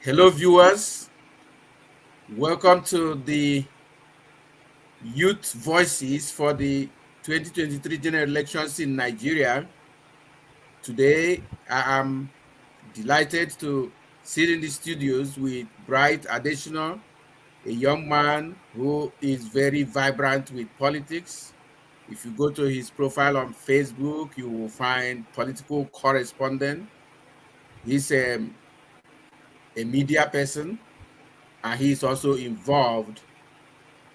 Hello, viewers. Welcome to the Youth Voices for the 2023 general elections in Nigeria. Today, I am delighted to sit in the studios with Bright Additional, a young man who is very vibrant with politics. If you go to his profile on Facebook, you will find political correspondent. He's a media person, and he's also involved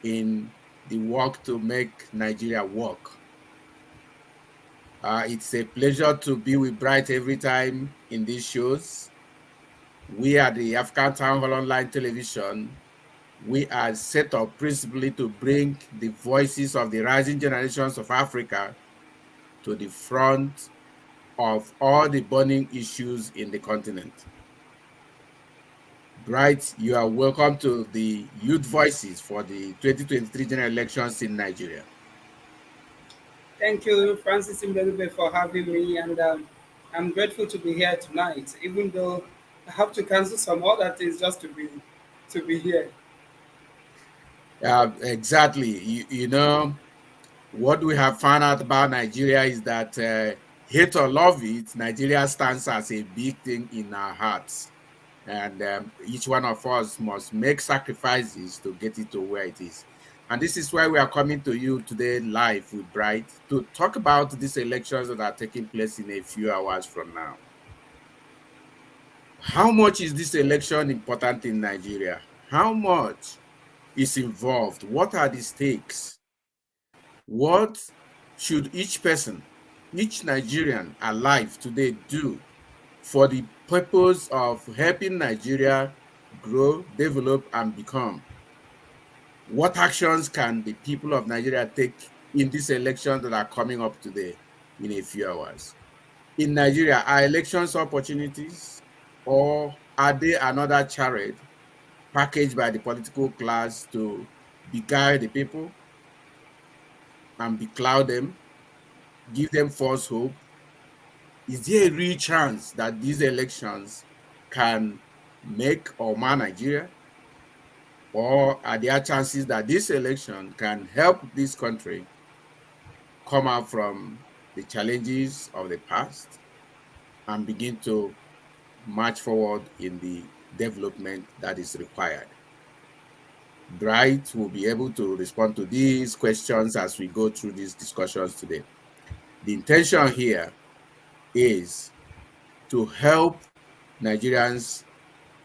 in the work to make Nigeria work. It's a pleasure to be with Bright every time in these shows. We are the African Town Hall Online Television. We are set up principally to bring the voices of the rising generations of Africa to the front of all the burning issues in the continent. Bright, you are welcome to the Youth Voices for the 2023 general elections in Nigeria. Thank you, Francis Mbelube, for having me, and I'm grateful to be here tonight, even though I have to cancel some other things just to be here. Exactly. You know, what we have found out about Nigeria is that hate or love it, Nigeria stands as a big thing in our hearts. And each one of us must make sacrifices to get it to where it is. And this is why we are coming to you today live with Bright to talk about these elections that are taking place in a few hours from now. How much is this election important in Nigeria? How much is involved? What are the stakes? What should each person, each Nigerian alive today do for the purpose of helping Nigeria grow, develop, and become? What actions can the people of Nigeria take in these elections that are coming up today in a few hours? In Nigeria, are elections opportunities, or are they another charade packaged by the political class to beguile the people and becloud them, give them false hope? Is there a real chance that these elections can make or mar Nigeria? Or are there chances that this election can help this country come out from the challenges of the past and begin to march forward in the development that is required? Bright will be able to respond to these questions as we go through these discussions today. The intention here is to help Nigerians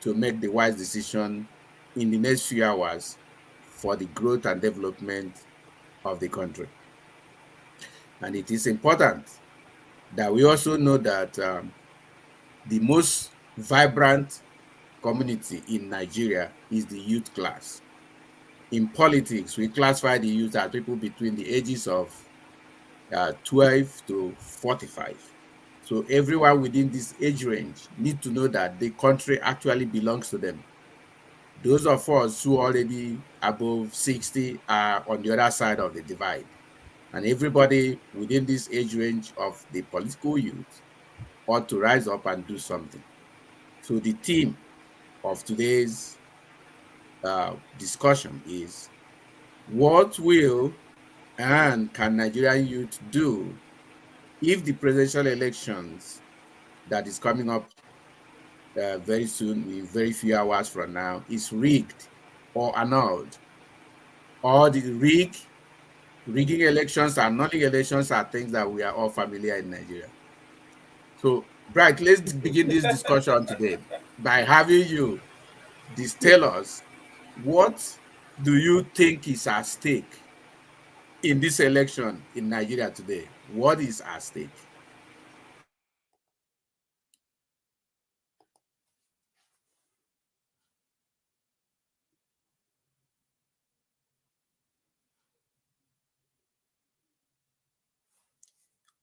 to make the wise decision in the next few hours for the growth and development of the country. And it is important that we also know that the most vibrant community in Nigeria is the youth class. In politics, we classify the youth as people between the ages of 12 to 45. So everyone within this age range need to know that the country actually belongs to them. Those of us who are already above 60 are on the other side of the divide. And everybody within this age range of the political youth ought to rise up and do something. So the theme of today's discussion is, what will and can Nigerian youth do if the presidential elections that is coming up very soon, in very few hours from now, is rigged or annulled? Or the rigging elections and annulling elections are things that we are all familiar in Nigeria. So, Bright, let's begin this discussion today by having you tell us, what do you think is at stake in this election in Nigeria today? What is at stake?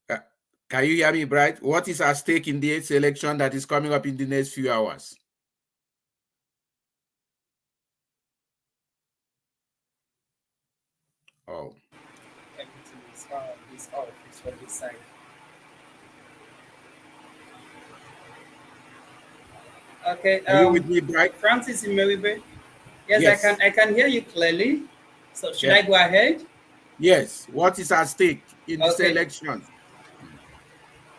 Uh, can you hear me, Bright? What is at stake in this election that is coming up in the next few hours? Oh, Everything is off, is from this side. Okay. Are you with me, Bright? Francis Imeribe. Yes, I can. Yes. I can hear you clearly. So should Yeah. I go ahead? Yes. What is at stake in this Okay. election?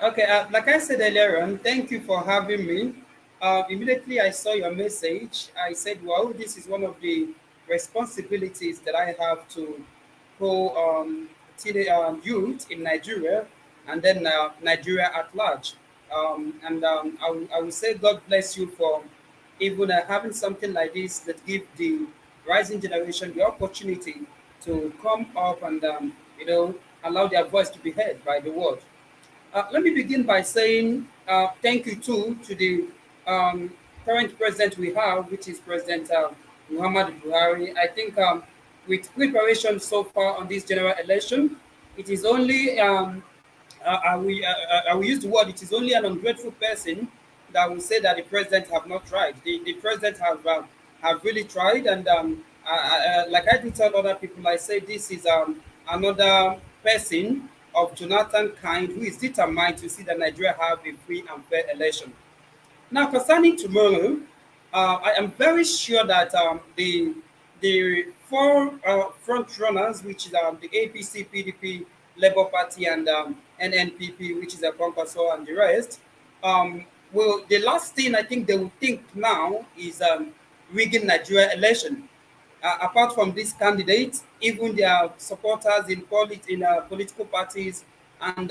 Okay, like I said earlier on, thank you for having me. Immediately I saw your message. I said, well, this is one of the responsibilities that I have to co youth in Nigeria and then Nigeria at large. I will say, God bless you for even having something like this that give the rising generation the opportunity to come up and, allow their voice to be heard by the world. Let me begin by saying thank you too to the um, current president we have, which is President Muhammad Buhari. I think with preparation so far on this general election, it is only I will use the word. It is only an ungrateful person that will say that the president have not tried. The president have really tried, and like I did tell other people, I say this is another person of Jonathan kind who is determined to see that Nigeria have a free and fair election. Now, concerning tomorrow, I am very sure that the four front runners, which is the APC, PDP, Labour Party, and NNPP, which is a Concourse and the rest, will the last thing I think they will think now is rigging Nigeria election. Apart from these candidates, even their supporters in political parties and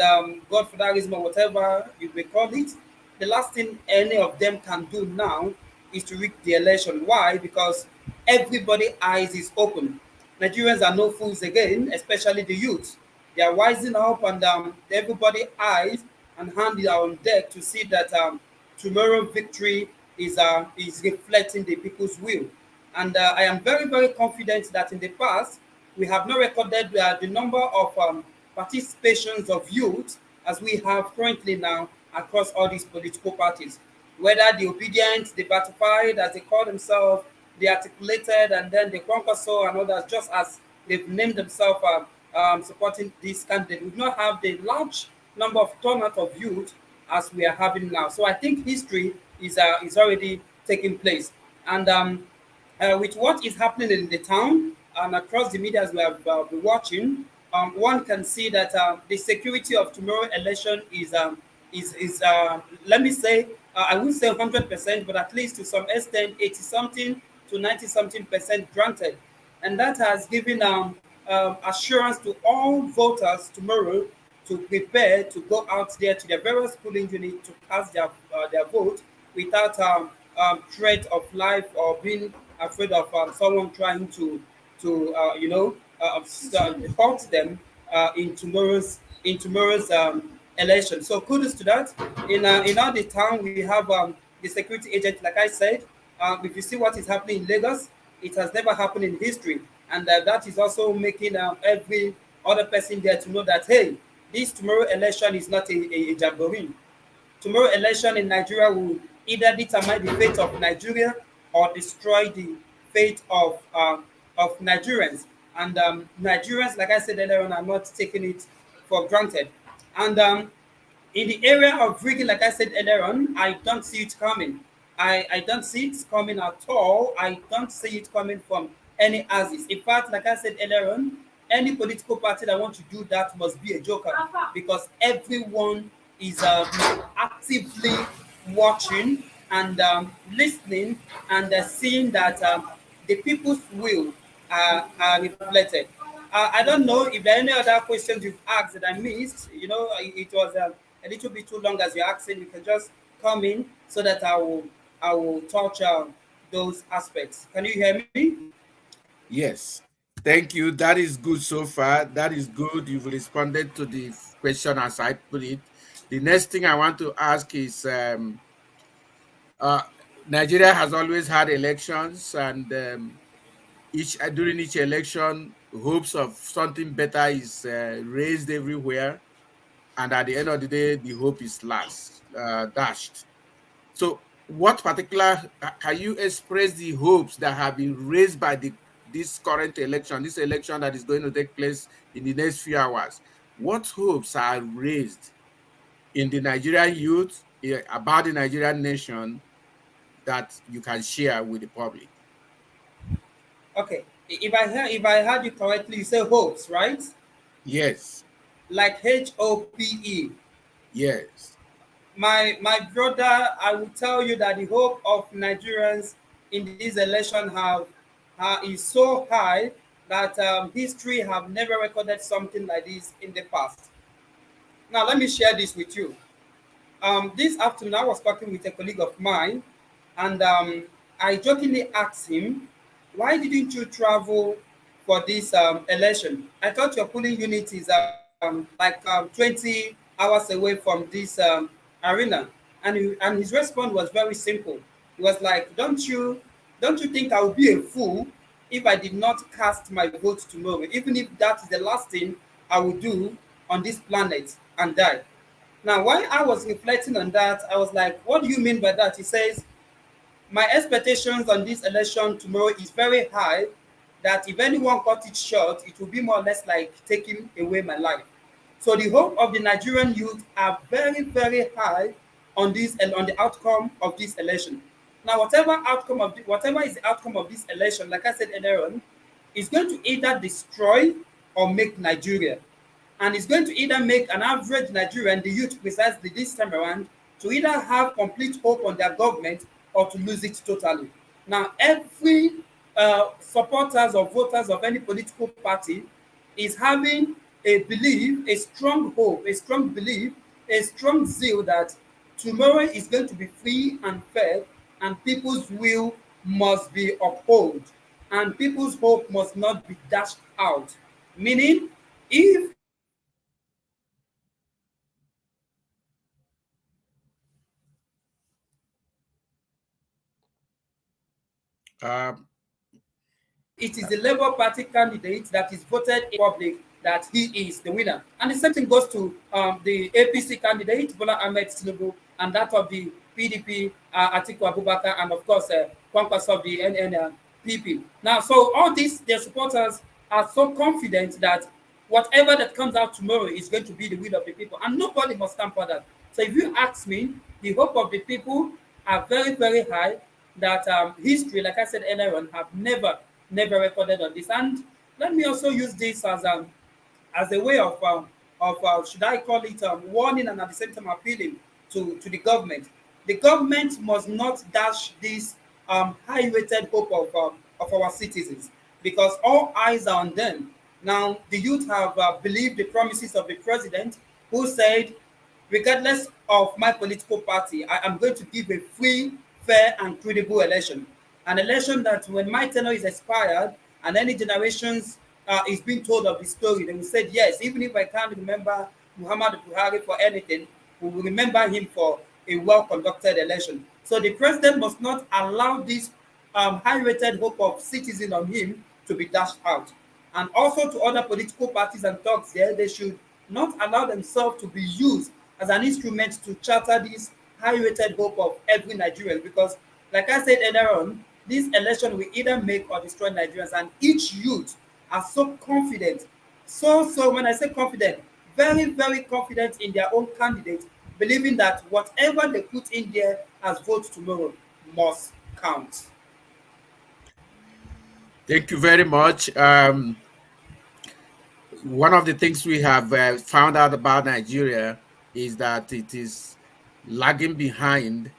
godfatherism or whatever you may call it, the last thing any of them can do now is to rig the election. Why? Because everybody eyes is open. Nigerians are no fools again, especially the youth. They are wising up, and everybody eyes and hand are on deck to see that tomorrow victory is reflecting the people's will. And I am very, very confident that in the past, we have not recorded the number of participations of youth as we have currently now across all these political parties. Whether the obedient, the ratified, as they call themselves, the articulated, and then the conqueror and others, just as they've named themselves supporting this candidate, we do not have the large number of turnout of youth as we are having now. So I think history is already taking place. And with what is happening in the town and across the media as we have been watching, one can see that the security of tomorrow election let me say I wouldn't say 100%, but at least to some extent 80 something to 90 something percent granted, and that has given assurance to all voters tomorrow to prepare to go out there to their various polling units to cast their vote without threat of life or being afraid of someone trying to hurt them in tomorrow's election. So kudos to that. In all the town we have the security agent. Like I said, if you see what is happening in Lagos, it has never happened in history, and that is also making every other person there to know that hey, this tomorrow election is not a jamboree. Tomorrow election in Nigeria will either determine the fate of Nigeria or destroy the fate of Nigerians. And Nigerians, like I said earlier on, are not taking it for granted. And in the area of rigging, like I said earlier on, I don't see it coming. I don't see it coming at all. I don't see it coming from any axis. In fact, like I said earlier on, any political party that wants to do that must be a joker because everyone is actively watching and listening and seeing that the people's will are reflected. I don't know if there are any other questions you've asked that I missed. You know, it was a little bit too long as you're asking. You can just come in so that I will touch those aspects. Can you hear me? Yes. Thank you. That is good so far. That is good. You've responded to the question as I put it. The next thing I want to ask is uh, Nigeria has always had elections, and each during each election, hopes of something better is raised everywhere, and at the end of the day, the hope is dashed. So, what particular can you express the hopes that have been raised by this current election, this election that is going to take place in the next few hours? What hopes are raised in the Nigerian youth about the Nigerian nation that you can share with the public. Okay. If I heard you correctly, you say hopes, right? Yes, Like HOPE. yes. My brother, I will tell you that the hope of Nigerians in this election is so high that history have never recorded something like this in the past. Now let me share this with you. This afternoon I was talking with a colleague of mine, and I jokingly asked him, "Why didn't you travel for this election? I thought your polling unit is like 20 hours away from this arena." And his response was very simple. He was like, don't you think I would be a fool if I did not cast my vote tomorrow, even if that is the last thing I will do on this planet and die?" Now, while I was reflecting on that, I was like, what do you mean by that? He says, my expectations on this election tomorrow is very high, that if anyone cut it short, it will be more or less like taking away my life. So the hope of the Nigerian youth are very, very high on this and on the outcome of this election. Now, whatever is the outcome of this election, like I said earlier on, is going to either destroy or make Nigeria. And it's going to either make an average Nigerian, the youth precisely this time around, to either have complete hope on their government or to lose it totally. Now, every supporters or voters of any political party is having a belief, a strong hope, a strong belief, a strong zeal that tomorrow is going to be free and fair, and people's will must be upheld, and people's hope must not be dashed out. Meaning, if Um, it is the Labour Party candidate that is voted in public that he is the winner. And the same thing goes to the APC candidate, Bola Ahmed Tinubu, and that of the PDP, Atiku Abubakar, and of course, Kwankwas of the NNPP. Now, so all these, their supporters are so confident that whatever that comes out tomorrow is going to be the will of the people, and nobody must stand for that. So if you ask me, the hope of the people are very, very high, that history, like I said earlier on, have never recorded on this. And let me also use this as a way of should I call it warning, and at the same time appealing to the government. The government must not dash this high rated hope of our citizens, because all eyes are on them. Now the youth have believed the promises of the president, who said, regardless of my political party, I am going to give a free, fair, and credible election. An election that when my tenure is expired and any generations is being told of the story, they will say, yes, even if I can't remember Muhammad Buhari for anything, we will remember him for a well conducted election. So the president must not allow this high rated hope of citizens on him to be dashed out. And also to other political parties and talks there, they should not allow themselves to be used as an instrument to charter this high rated hope of every Nigerian. Because, like I said earlier on, this election will either make or destroy Nigerians, and each youth are so confident. So when I say confident, very, very confident in their own candidate, believing that whatever they put in there as vote tomorrow must count. Thank you very much. One of the things we have found out about Nigeria is that it is lagging behind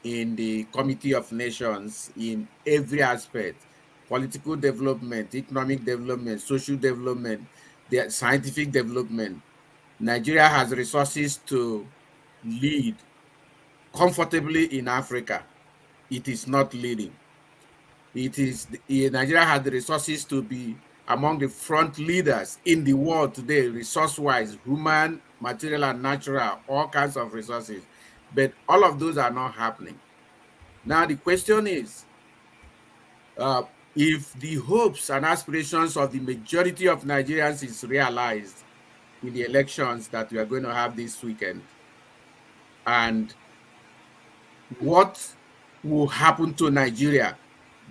in the Committee of Nations in every aspect: political development, economic development, social development, the scientific development. Nigeria has resources to lead comfortably in Africa. It is not leading. Nigeria has the resources to be among the front leaders in the world today, resource-wise, human, material, and natural, all kinds of resources. But all of those are not happening. Now, the question is, uh, if the hopes and aspirations of the majority of Nigerians is realized in the elections that we are going to have this weekend, and what will happen to Nigeria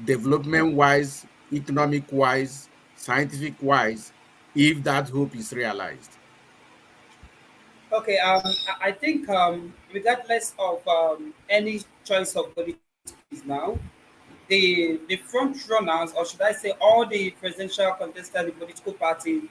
development-wise, economic-wise, scientific-wise, if that hope is realized? Okay, I think regardless of any choice of political now, the front runners, or should I say, all the presidential contestants, the political party,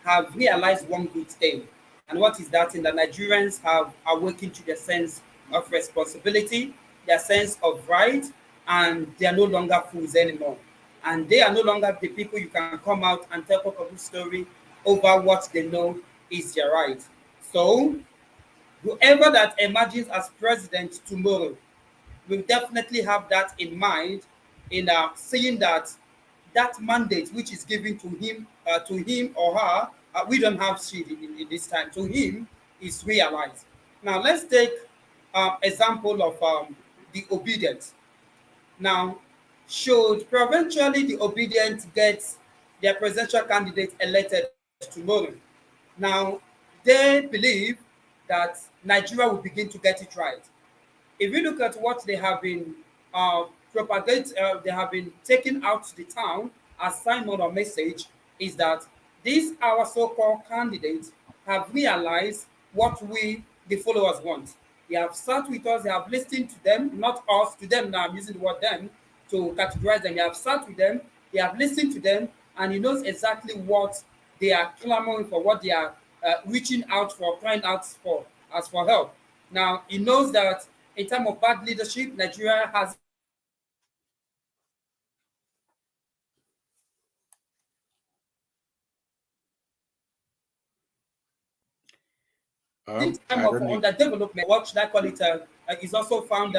have realized one good thing. And what is that? In that Nigerians have awakened to their sense of responsibility, their sense of right, and they are no longer fools anymore. And they are no longer the people you can come out and tell a story over what they know is their right. So, whoever that emerges as president tomorrow will definitely have that in mind in saying that that mandate which is given to him or her, we don't have she in this time, to him is realized. Now let's take example of the obedient. Now, should provincially the obedient get their presidential candidate elected tomorrow, now they believe that Nigeria will begin to get it right. If you look at what they have been they have been taking out to the town as Simon or message, is that these our so-called candidates have realized what we the followers want. They have sat with us, they have listened to them, not us, to them now I'm using the word them to categorize them. They have sat with them, they have listened to them, and he knows exactly what they are clamoring for, what they are reaching out for, crying out for, as for help. Now, he knows that in terms of bad leadership, Nigeria has in terms I of don't know. underdevelopment, what should I call it, is also found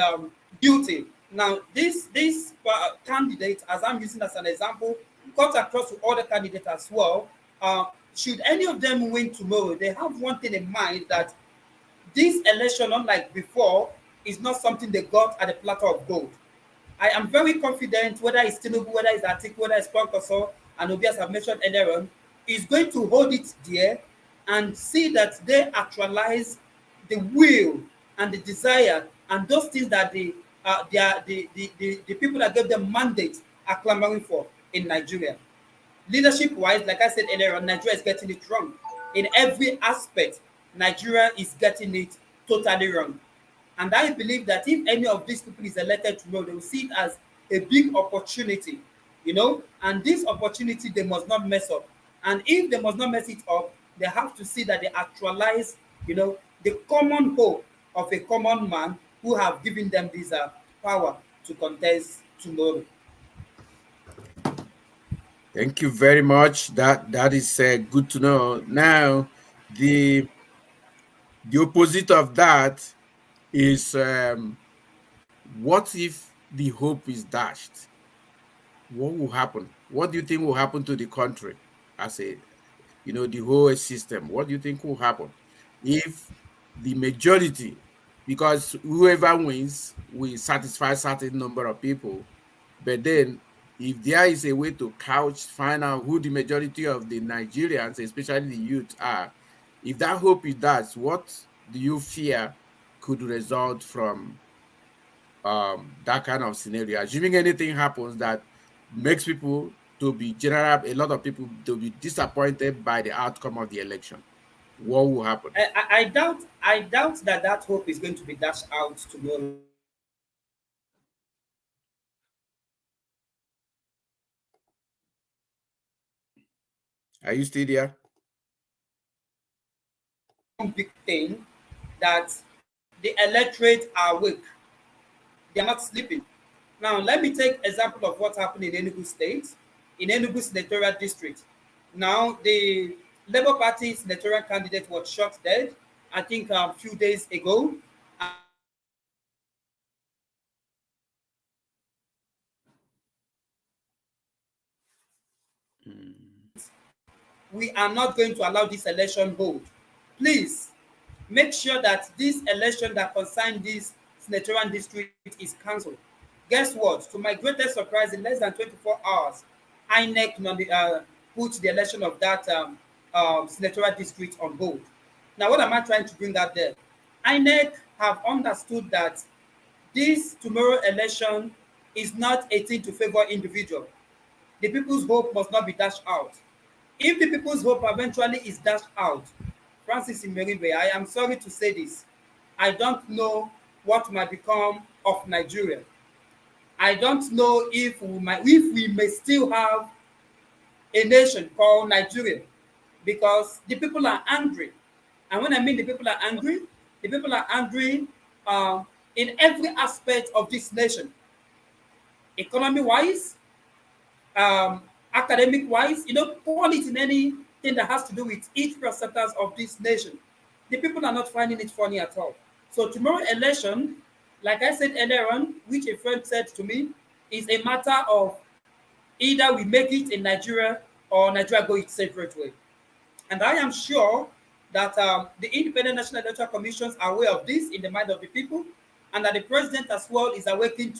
guilty. Now, this candidate, as I'm using as an example, cut across to other candidates as well. Should any of them win tomorrow, they have one thing in mind, that this election, unlike before, is not something they got at a platter of gold. I am very confident, whether it's Tinubu, whether it's Atiku, whether it's Kwankwaso, and Obi, as I've mentioned earlier on, is going to hold it there and see that they actualize the will and the desire and those things that the people that gave them mandate are clamoring for in Nigeria. Leadership wise, like I said earlier on, Nigeria is getting it wrong. In every aspect, Nigeria is getting it totally wrong. And I believe that if any of these people is elected tomorrow, they will see it as a big opportunity, and this opportunity they must not mess up. And if they must not mess it up, they have to see that they actualize, the common hope of a common man who have given them this power to contest tomorrow. Thank you very much. That is good to know. Now, the the opposite of that is, what if the hope is dashed? What will happen? What do you think will happen to the country as the whole system? What do you think will happen if the majority, because whoever wins will satisfy certain number of people, but then if there is a way to find out who the majority of the Nigerians, especially the youth, are, if that hope is that, what do you fear could result from that kind of scenario? Assuming anything happens that makes people to be general, a lot of people to be disappointed by the outcome of the election, what will happen? I doubt that hope is going to be dashed out tomorrow. Are you still there? Big thing that the electorate are awake. They are not sleeping. Now, let me take example of what happened in Enugu State, in Enugu senatorial district. Now, the Labour Party senatorial candidate was shot dead, I think a few days ago. We are not going to allow this election hold. Please make sure that this election that concerns this senatorial district is cancelled. Guess what? To my greatest surprise, in less than 24 hours, INEC put the election of that senatorial district on hold. Now, what am I trying to bring out there? INEC have understood that this tomorrow election is not a thing to favor individual. The people's hope must not be dashed out. If the people's hope eventually is dashed out, Francis Imeribe, I am sorry to say this, I don't know what might become of Nigeria. I don't know if we may still have a nation called Nigeria, because the people are angry. And when I mean the people are angry uh, in every aspect of this nation, economy wise, academic wise, call it in anything that has to do with each percenters of this nation. The people are not finding it funny at all. So tomorrow election, like I said earlier on, which a friend said to me, is a matter of either we make it in Nigeria or Nigeria go its separate way. And I am sure that the Independent National Electoral Commissions are aware of this in the mind of the people, and that the president as well is awakening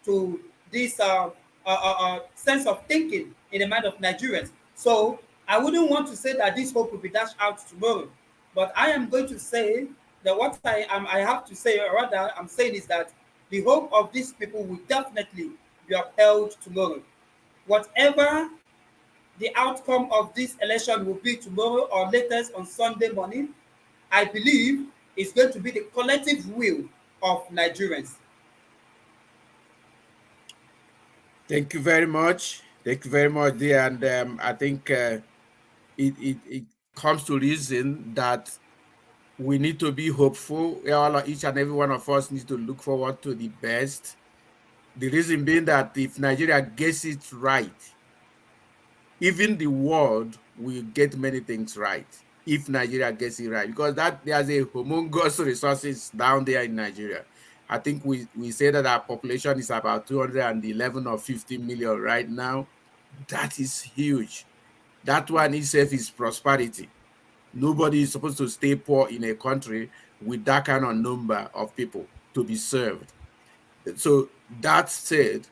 to this sense of thinking in the mind of Nigerians. So I wouldn't want to say that this hope will be dashed out tomorrow, but I am going to say that what I have to say, or rather I'm saying, is that the hope of these people will definitely be upheld tomorrow. Whatever the outcome of this election will be tomorrow or latest on Sunday morning, I believe is going to be the collective will of Nigerians. Thank you very much. Thank you very much, dear. And I think it comes to reason that we need to be hopeful. Each and every one of us needs to look forward to the best. The reason being that if Nigeria gets it right, even the world will get many things right if Nigeria gets it right, because that there's a humongous resources down there in Nigeria. I think we say that our population is about 211 or 50 million right now. That is huge. That one itself is prosperity. Nobody is supposed to stay poor in a country with that kind of number of people to be served. So that said,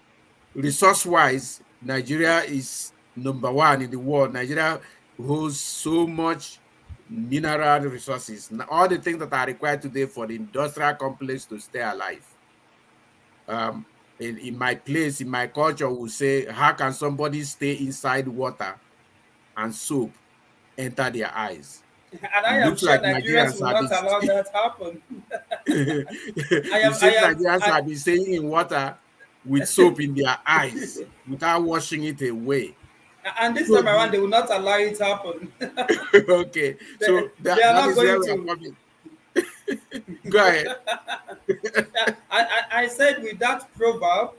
resource-wise, Nigeria is number one in the world. Nigeria holds so much mineral resources, all the things that are required today for the industrial complex to stay alive. In my place, in my culture, we say, how can somebody stay inside water and soap enter their eyes? And I It am looks sure like Nigerians Nigerians will have not been allow that happen. it seems Nigerians have been staying in water with soap in their eyes without washing it away. And this So time around, they will not allow it happen. okay, so They are that not is where going we are to. coming. Go ahead. I said with that proverb,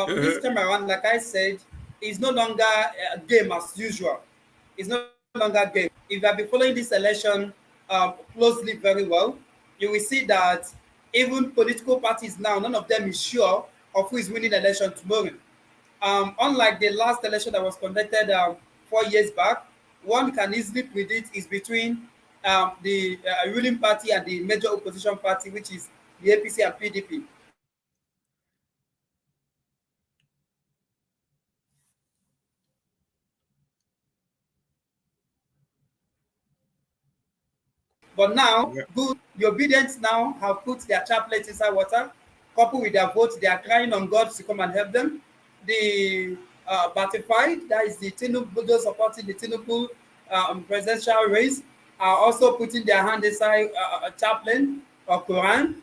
this Uh-huh. time around, like I said, is no longer a game as usual. It's no longer game. If you have been following this election closely very well, you will see that even political parties now, none of them is sure of who is winning the election tomorrow. Unlike the last election that was conducted 4 years back, one can easily predict is between the ruling party and the major opposition party, which is the APC and PDP. But now, Yeah. good, the obedience now have put their chaplets inside water, coupled with their votes, they are crying on God to come and help them. The Batified, that is the Tinubu, those supporting the Tinubu presidential race, are also putting their hand inside a chaplain or Quran,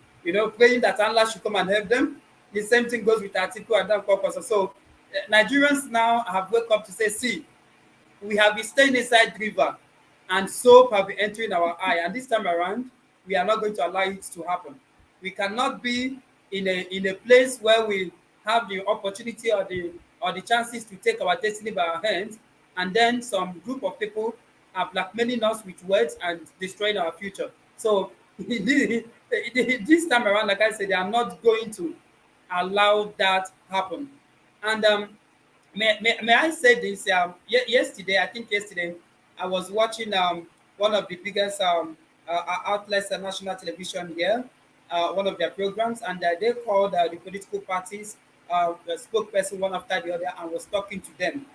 praying that Allah should come and help them. The same thing goes with Atiku and Dan Kwakwasa. So Nigerians now have woke up to say, see, we have been staying inside the river and soap have been entering our eye, and this time around we are not going to allow it to happen. We cannot be in a place where we have the opportunity or the chances to take our destiny by our hands, and then some group of people are blackmailing us with words and destroying our future. So this time around, like I said, they are not going to allow that happen. And may I say this? Yesterday, I think yesterday, I was watching one of the biggest outlets on national television here, one of their programs, and they called the political parties, the spokesperson one after the other, and was talking to them.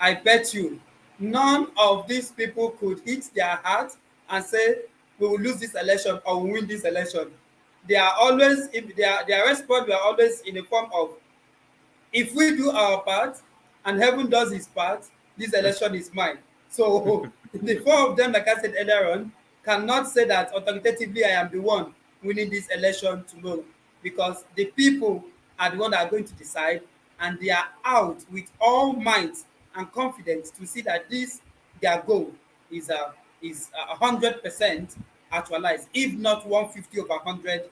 I bet you none of these people could hit their heart and say, we will lose this election or we win this election. They are always, if their response were always in the form of, if we do our part and heaven does his part, this election is mine. So the four of them, like I said earlier on, cannot say that authoritatively I am the one winning this election tomorrow, because the people are the one that are going to decide and they are out with all might and confidence to see that this their goal is 100% actualized, if not 150 over 100%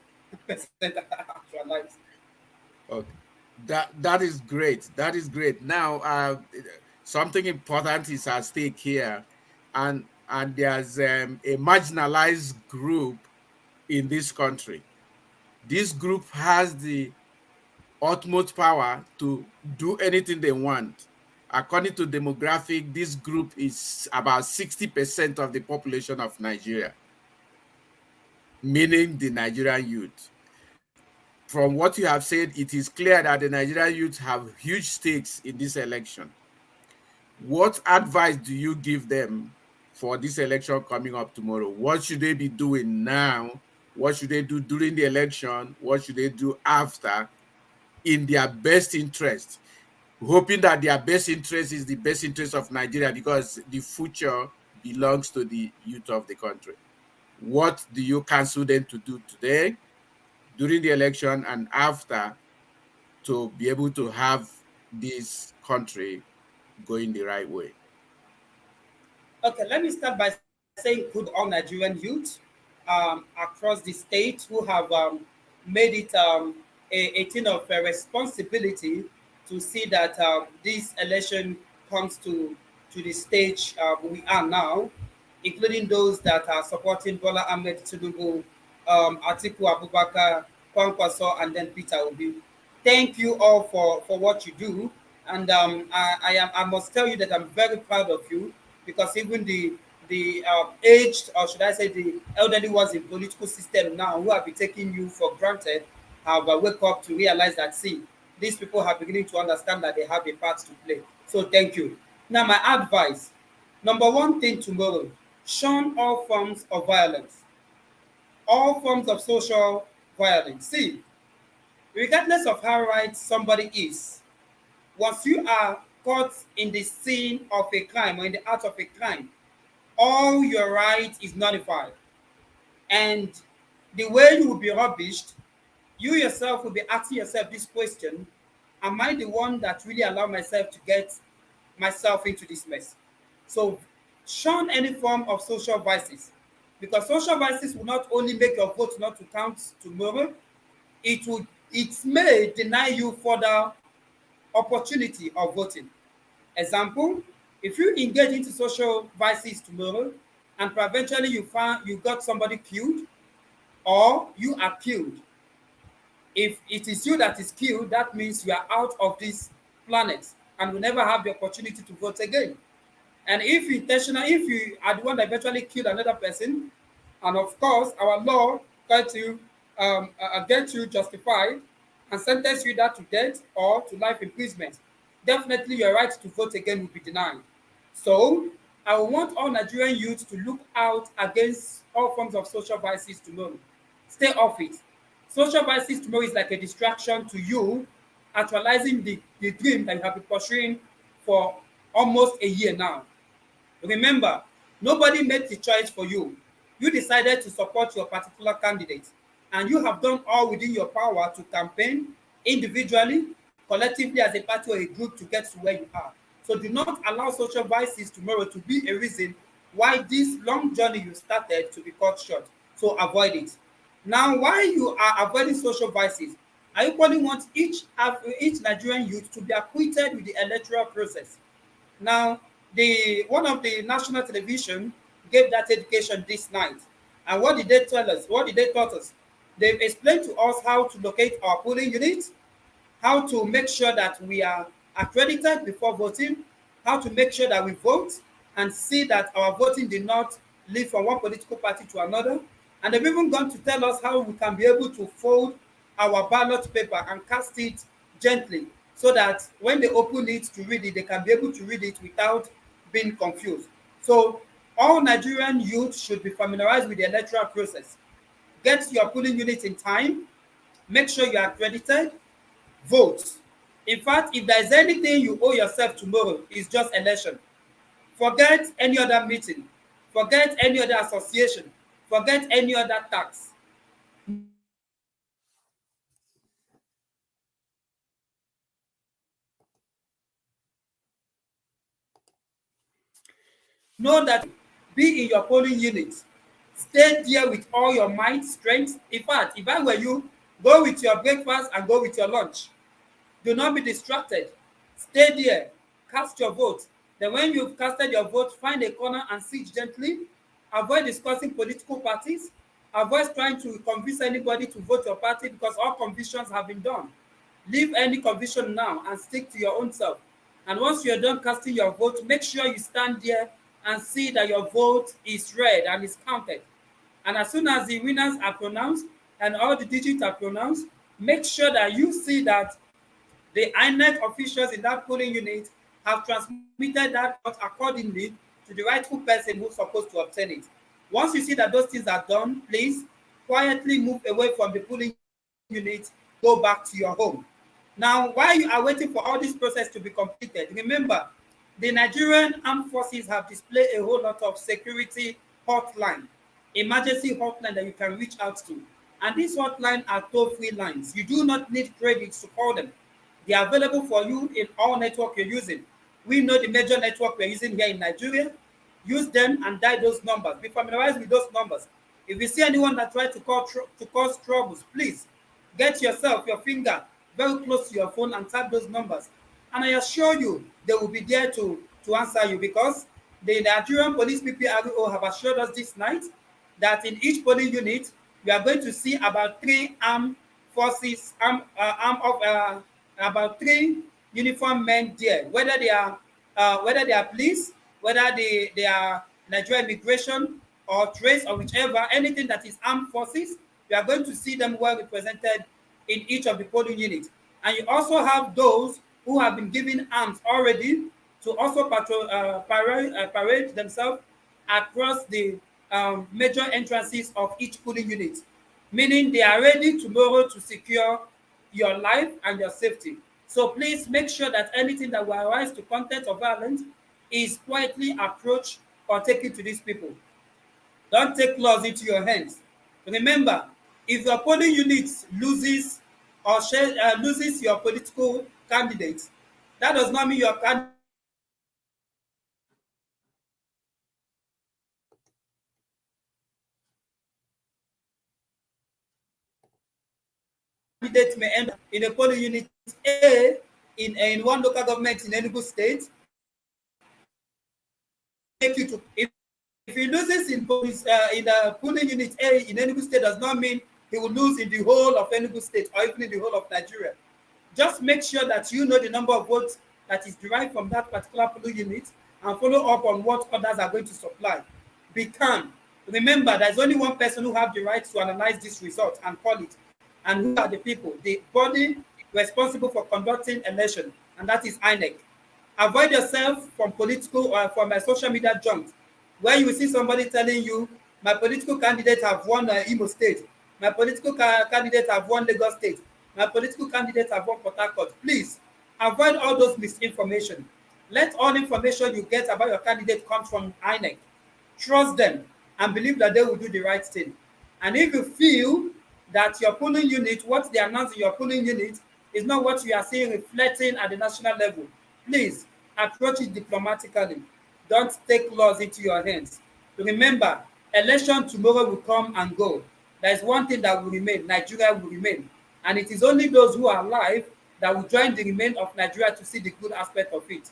actualized. Okay. That is great. That is great. Now, something important is at stake here, and there's a marginalized group in this country. This group has the utmost power to do anything they want. According to demographic, this group is about 60% of the population of Nigeria, meaning the Nigerian youth. From what you have said, it is clear that the Nigerian youth have huge stakes in this election. What advice do you give them for this election coming up tomorrow? What should they be doing now? What should they do during the election? What should they do after in their best interest? Hoping that their best interest is the best interest of Nigeria, because the future belongs to the youth of the country. What do you counsel them to do today, during the election, and after, to be able to have this country going the right way? Okay, let me start by saying good all Nigerian youth across the state who have made it a thing of responsibility to see that this election comes to the stage we are now, including those that are supporting Bola Ahmed Tinubu, Atiku Abubakar, Kwankwaso, and then Peter Obi. Thank you all for what you do, and I must tell you that I'm very proud of you, because even the aged, or should I say the elderly ones in political system now, who have been taking you for granted, have wake up to realize that, see, these people are beginning to understand that they have a part to play. So thank you. Now my advice: number one thing tomorrow, shun all forms of violence, all forms of social violence. See, regardless of how right somebody is, once you are caught in the scene of a crime or in the act of a crime, all your right is nullified. And the way you will be rubbished, you yourself will be asking yourself this question: am I the one that really allowed myself to get myself into this mess? So shun any form of social vices, because social vices will not only make your vote not to count tomorrow, it may deny you further opportunity of voting. Example: if you engage into social vices tomorrow and eventually you got somebody killed, or you are killed, if it is you that is killed, that means you are out of this planet and will never have the opportunity to vote again. And if you are the one that eventually killed another person, and of course our law try to get you justified and sentence you either to death or to life imprisonment, definitely your right to vote again will be denied. So I want all Nigerian youth to look out against all forms of social vices tomorrow. Stay off it. Social vices tomorrow is like a distraction to you actualizing the dream that you have been pursuing for almost a year now. Remember, nobody made the choice for you. You decided to support your particular candidate, and you have done all within your power to campaign individually, collectively, as a party or a group to get to where you are. So do not allow social vices tomorrow to be a reason why this long journey you started to be cut short. So avoid it. Now, while you are avoiding social vices, I equally want each Nigerian youth to be acquainted with the electoral process. Now, the one of the national television gave that education this night. And what did they tell us? What did they taught us? They explained to us how to locate our polling units, how to make sure that we are accredited before voting, how to make sure that we vote and see that our voting did not lead from one political party to another. And they've even gone to tell us how we can be able to fold our ballot paper and cast it gently, so that when they open it to read it, they can be able to read it without being confused. So all Nigerian youth should be familiarized with the electoral process. Get your polling unit in time, make sure you are accredited, vote. In fact, if there is anything you owe yourself tomorrow, it's just election. Forget any other meeting, forget any other association, forget any other tax. Know that be in your polling unit. Stay there with all your might, strength. In fact, if I were you, go with your breakfast and go with your lunch. Do not be distracted. Stay there. Cast your vote. Then when you've casted your vote, find a corner and sit gently. Avoid discussing political parties. Avoid trying to convince anybody to vote your party because all convictions have been done. Leave any conviction now and stick to your own self. And once you're done casting your vote, make sure you stand there and see that your vote is read and is counted. And as soon as the winners are pronounced and all the digits are pronounced, make sure that you see that the INEC officials in that polling unit have transmitted that result accordingly to the rightful person who's supposed to obtain it. Once you see that those things are done, please quietly move away from the polling unit, go back to your home. Now, while you are waiting for all this process to be completed, remember the Nigerian armed forces have displayed a whole lot of security hotline, emergency hotline that you can reach out to. And these hotline are toll-free lines. You do not need credits to call them. They are available for you in all network you're using. We know the major network we're using here in Nigeria. Use them and dial those numbers. Be familiarized with those numbers. If you see anyone that tries to cause troubles, please get yourself, your finger very close to your phone and tap those numbers. And I assure you, they will be there to answer you because the Nigerian Police PPRO have assured us this night that in each polling unit, we are going to see about three armed forces, about three uniformed men there, whether they are police, whether they are Nigerian immigration or trace or whichever, anything that is armed forces, we are going to see them well represented in each of the polling units. And you also have those who have been given arms already to also parade themselves across the major entrances of each polling unit, meaning they are ready tomorrow to secure your life and your safety. So please make sure that anything that will arise to content of violence is quietly approached or taken to these people. Don't take laws into your hands. Remember, if your polling unit loses your political candidate, that does not mean your candidate may end up in a polling unit A in one local government in Enugu state. Make you to if he loses in polling unit A in Enugu state does not mean he will lose in the whole of Enugu state or even in the whole of Nigeria. Just make sure that you know the number of votes that is derived from that particular polling unit and follow up on what others are going to supply. Be calm. Remember, there's only one person who have the right to analyze this result and call it. And who are the people? The body responsible for conducting election, and that is INEC. Avoid yourself from political or from social media junk, where you will see somebody telling you, my political candidate have won Imo State, my political candidate have won Lagos State, my political candidate have won Port Harcourt. Please avoid all those misinformation. Let all information you get about your candidate come from INEC. Trust them and believe that they will do the right thing. And if you feel that your polling unit, what they announce in your polling unit, is not what you are seeing reflecting at the national level, please approach it diplomatically. Don't take laws into your hands. Remember, election tomorrow will come and go. There is one thing that will remain: Nigeria will remain. And it is only those who are alive that will join the remain of Nigeria to see the good aspect of it.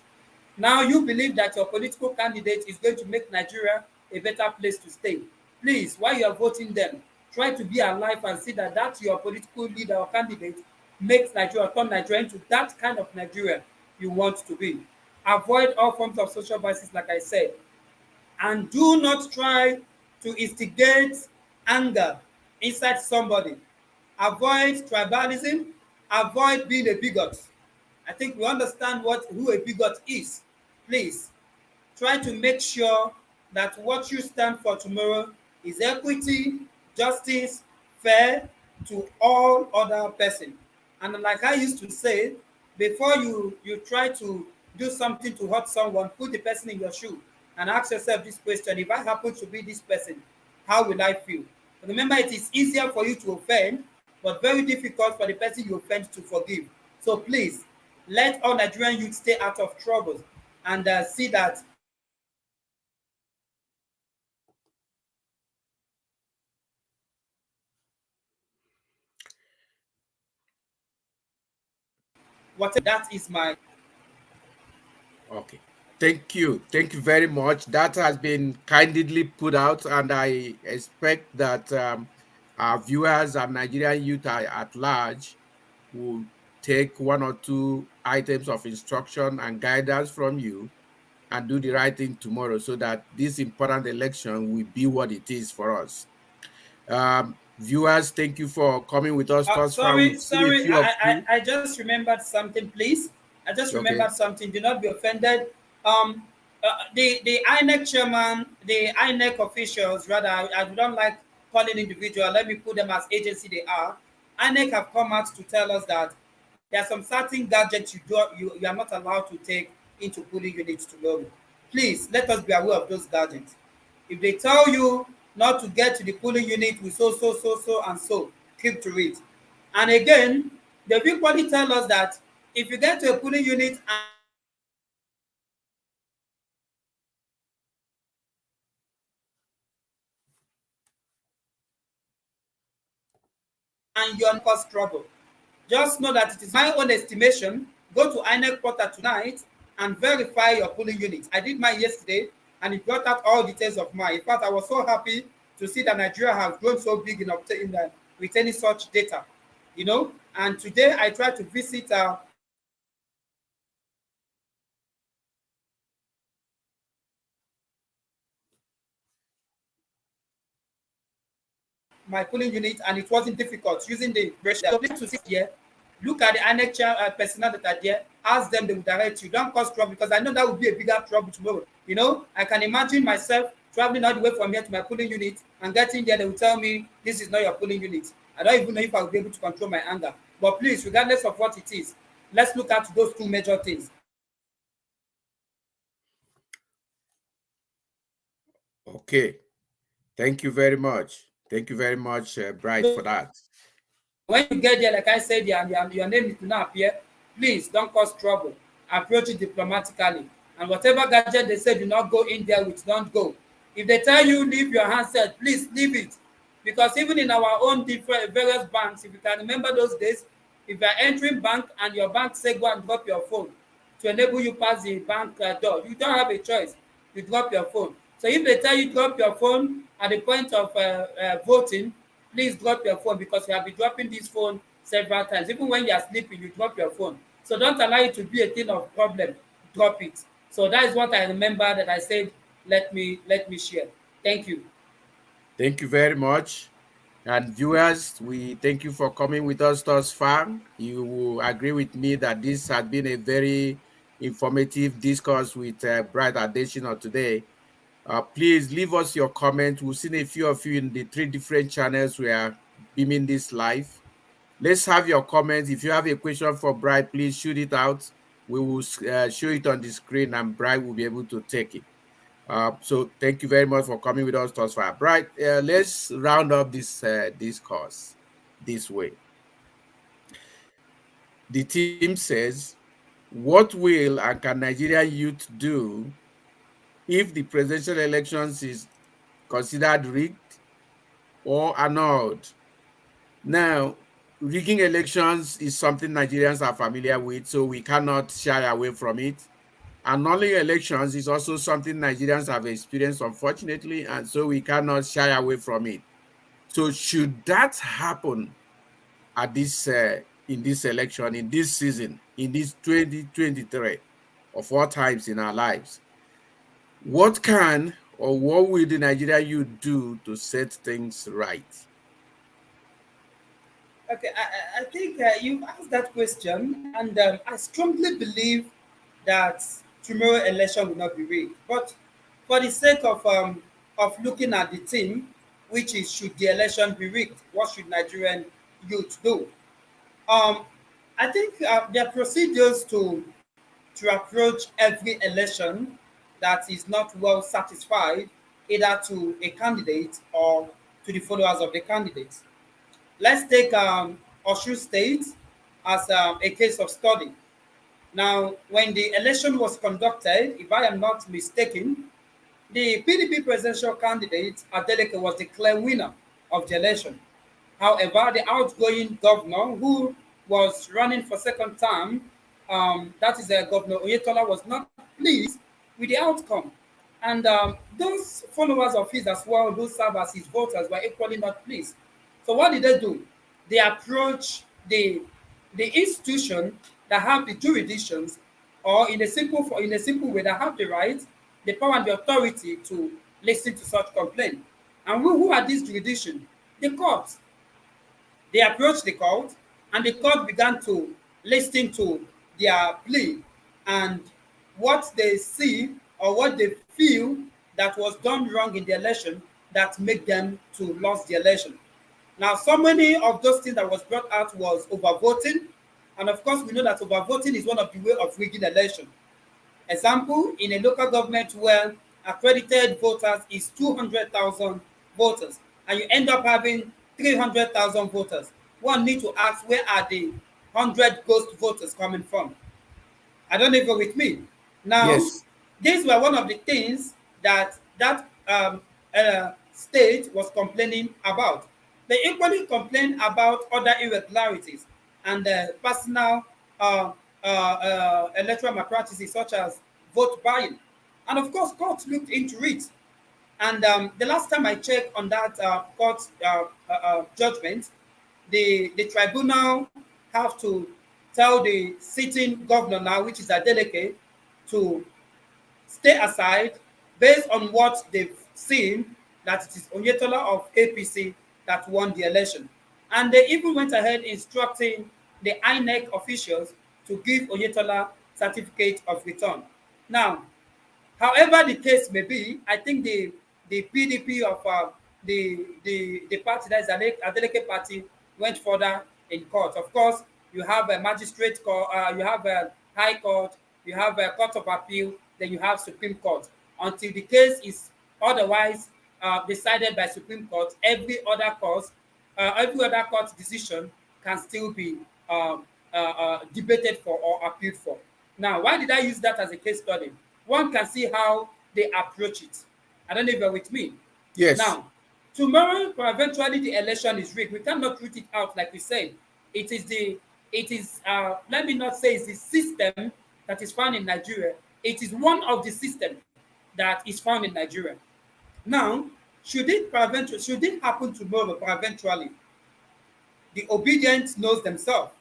Now you believe that your political candidate is going to make Nigeria a better place to stay. Please, while you are voting them, try to be alive and see that your political leader or candidate makes Nigeria, turn Nigeria into that kind of Nigeria you want to be. Avoid all forms of social vices, like I said. And do not try to instigate anger inside somebody. Avoid tribalism. Avoid being a bigot. I think we understand who a bigot is. Please try to make sure that what you stand for tomorrow is equity, justice, fair to all other person. And like I used to say, before you try to do something to hurt someone, put the person in your shoe and ask yourself this question: if I happen to be this person, how will I feel? Remember, it is easier for you to offend, but very difficult for the person you offend to forgive. So please, let all Nigerian youth stay out of trouble and see that What that is my Okay. Thank you. Thank you very much. That has been kindly put out, and I expect that our viewers and Nigerian youth at large will take one or two items of instruction and guidance from you and do the right thing tomorrow so that this important election will be what it is for us. Viewers, thank you for coming with us thus far. We've seen a sorry, few of you. I just remembered something, please. I just Okay. remembered something. Do not be offended. The INEC chairman, the INEC officials, rather, I don't like calling individual. Let me put them as agency they are. INEC have come out to tell us that there are some certain gadgets you are not allowed to take into polling units tomorrow. Please let us be aware of those gadgets. If they tell you not to get to the polling unit with so and so, keep to it. And again, they frequently tell us that if you get to a polling unit and you're cause trouble, just know that it is my own estimation. Go to INEC portal tonight and verify your polling unit. I did mine yesterday and it brought out all details of mine. In fact, I was so happy to see that Nigeria has grown so big in obtaining retaining such data. You know, and today I tried to visit my polling unit and it wasn't difficult using the brochure. So please to sit here, look at the annex personnel that are there, ask them, they will direct you. Don't cause trouble because I know that would be a bigger trouble tomorrow. You know, I can imagine myself traveling all the way from here to my polling unit and getting there, they will tell me this is not your polling unit. I don't even know if I will be able to control my anger. But please, regardless of what it is, let's look at those two major things. Okay. Thank you very much. Thank you very much, Bright, for that. When you get there, like I said, your name is not appear. Please don't cause trouble. Approach it diplomatically. And whatever gadget they say do not go in there with, don't go. If they tell you leave your handset, please leave it. Because even in our own different various banks, if you can remember those days, if you are entering bank and your bank say go and drop your phone to enable you pass the bank door, you don't have a choice. You drop your phone. So if they tell you drop your phone at the point of voting, please drop your phone because you have been dropping this phone several times. Even when you are sleeping, you drop your phone. So don't allow it to be a thing of problem. Drop it. So that is what I remember that I said. Let me share. Thank you. Thank you very much. And viewers, we thank you for coming with us thus far. You will agree with me that this has been a very informative discourse with Bright Additional today. Please leave us your comment. We've seen a few of you in the three different channels we are beaming this live. Let's have your comments. If you have a question for Bright, please shoot it out. We will show it on the screen and Bright will be able to take it. So thank you very much for coming with us thus far. Bright, let's round up this discourse this way. The team says, what will and can Nigerian youth do if the presidential elections is considered rigged or annulled? Now, rigging elections is something Nigerians are familiar with, so we cannot shy away from it. Annulling elections is also something Nigerians have experienced, unfortunately, and so we cannot shy away from it. So, should that happen at this in this election, in this season, in this 2023, of all times in our lives, what can or what will the Nigerian youth do to set things right? Okay, I think you've asked that question, and I strongly believe that tomorrow election will not be rigged. But for the sake of looking at the theme, which is should the election be rigged, what should Nigerian youth do? Um, I think there are procedures to approach every election that is not well satisfied, either to a candidate or to the followers of the candidate. Let's take Osun State as a case of study. Now, when the election was conducted, if I am not mistaken, the PDP presidential candidate, Adeleke, was the clear winner of the election. However, the outgoing governor, who was running for second term, that is Governor Oyetola, was not pleased with the outcome. And those followers of his as well, those serve as his voters, were equally not pleased. So what did they do? They approached the institution that have the jurisdictions, or in a simple way, that have the right, the power, and the authority to listen to such complaint. And who are these jurisdictions? The courts. They approached the court, and the court began to listen to their plea and what they see or what they feel that was done wrong in the election that make them to lose the election. Now, so many of those things that was brought out was overvoting, and of course, we know that overvoting is one of the way of rigging election. Example, in a local government where accredited voters is 200,000 voters, and you end up having 300,000 voters, one need to ask, where are the 100 ghost voters coming from? I don't know if you're with me. Now, Yes. these were one of the things that state was complaining about. They equally complained about other irregularities and personal electoral malpractices, such as vote buying. And of course, courts looked into it. And the last time I checked on that court judgment, the tribunal have to tell the sitting governor now, which is a delegate, to stay aside based on what they've seen, that it is Oyetola of APC that won the election. And they even went ahead instructing the INEC officials to give Oyetola certificate of return. Now, however the case may be, I think the PDP of the party, that is Adeleke party, went further in court. Of course, you have a magistrate court, you have a high court, you have a court of appeal, then you have Supreme Court. Until the case is otherwise decided by Supreme Court, every other court decision can still be debated for or appealed for. Now, why did I use that as a case study? One can see how they approach it. I don't know if you're with me. Yes. Now, tomorrow, eventually the election is rigged. We cannot root it out, like we said. Let me not say it's the system that is found in Nigeria. It is one of the systems that is found in Nigeria. Now, should it happen tomorrow, eventually, the obedient knows themselves,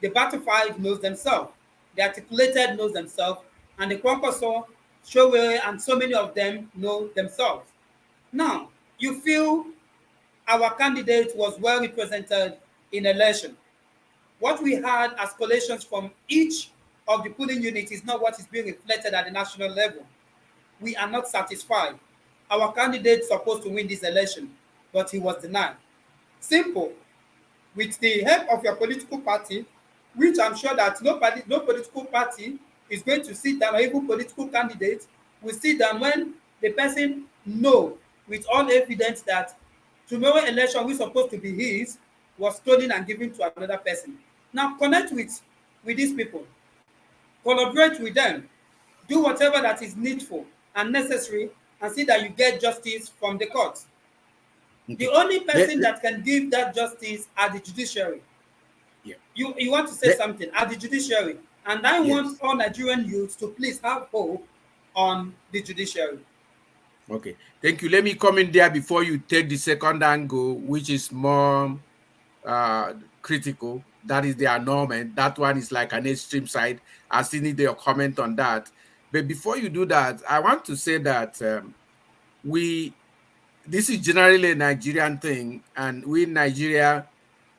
the battlefied knows themselves, the articulated knows themselves, and the Kwankwaso, Showere, and so many of them know themselves. Now, you feel our candidate was well represented in election. What we had as collations from each of the polling units is not what is being reflected at the national level. We are not satisfied. Our candidate is supposed to win this election, but he was denied. Simple. With the help of your political party, which I'm sure that no political party is going to sit down, or even political candidate will sit down when the person know with all evidence that tomorrow election which supposed to be his was stolen and given to another person. Now connect with these people, collaborate with them, do whatever that is needful and necessary, and see that you get justice from the court. The Okay. only Let- person let- that can give that justice are the judiciary. yeah. You want to say Let- something at the judiciary, and I want yes. all Nigerian youths to please have hope on the judiciary. Okay. Thank you. Let me come in there before you take the second angle, which is more critical. That is the annulment. That one is like an extreme side. I still need your comment on that. But before you do that, I want to say that we this is generally a Nigerian thing, and we in Nigeria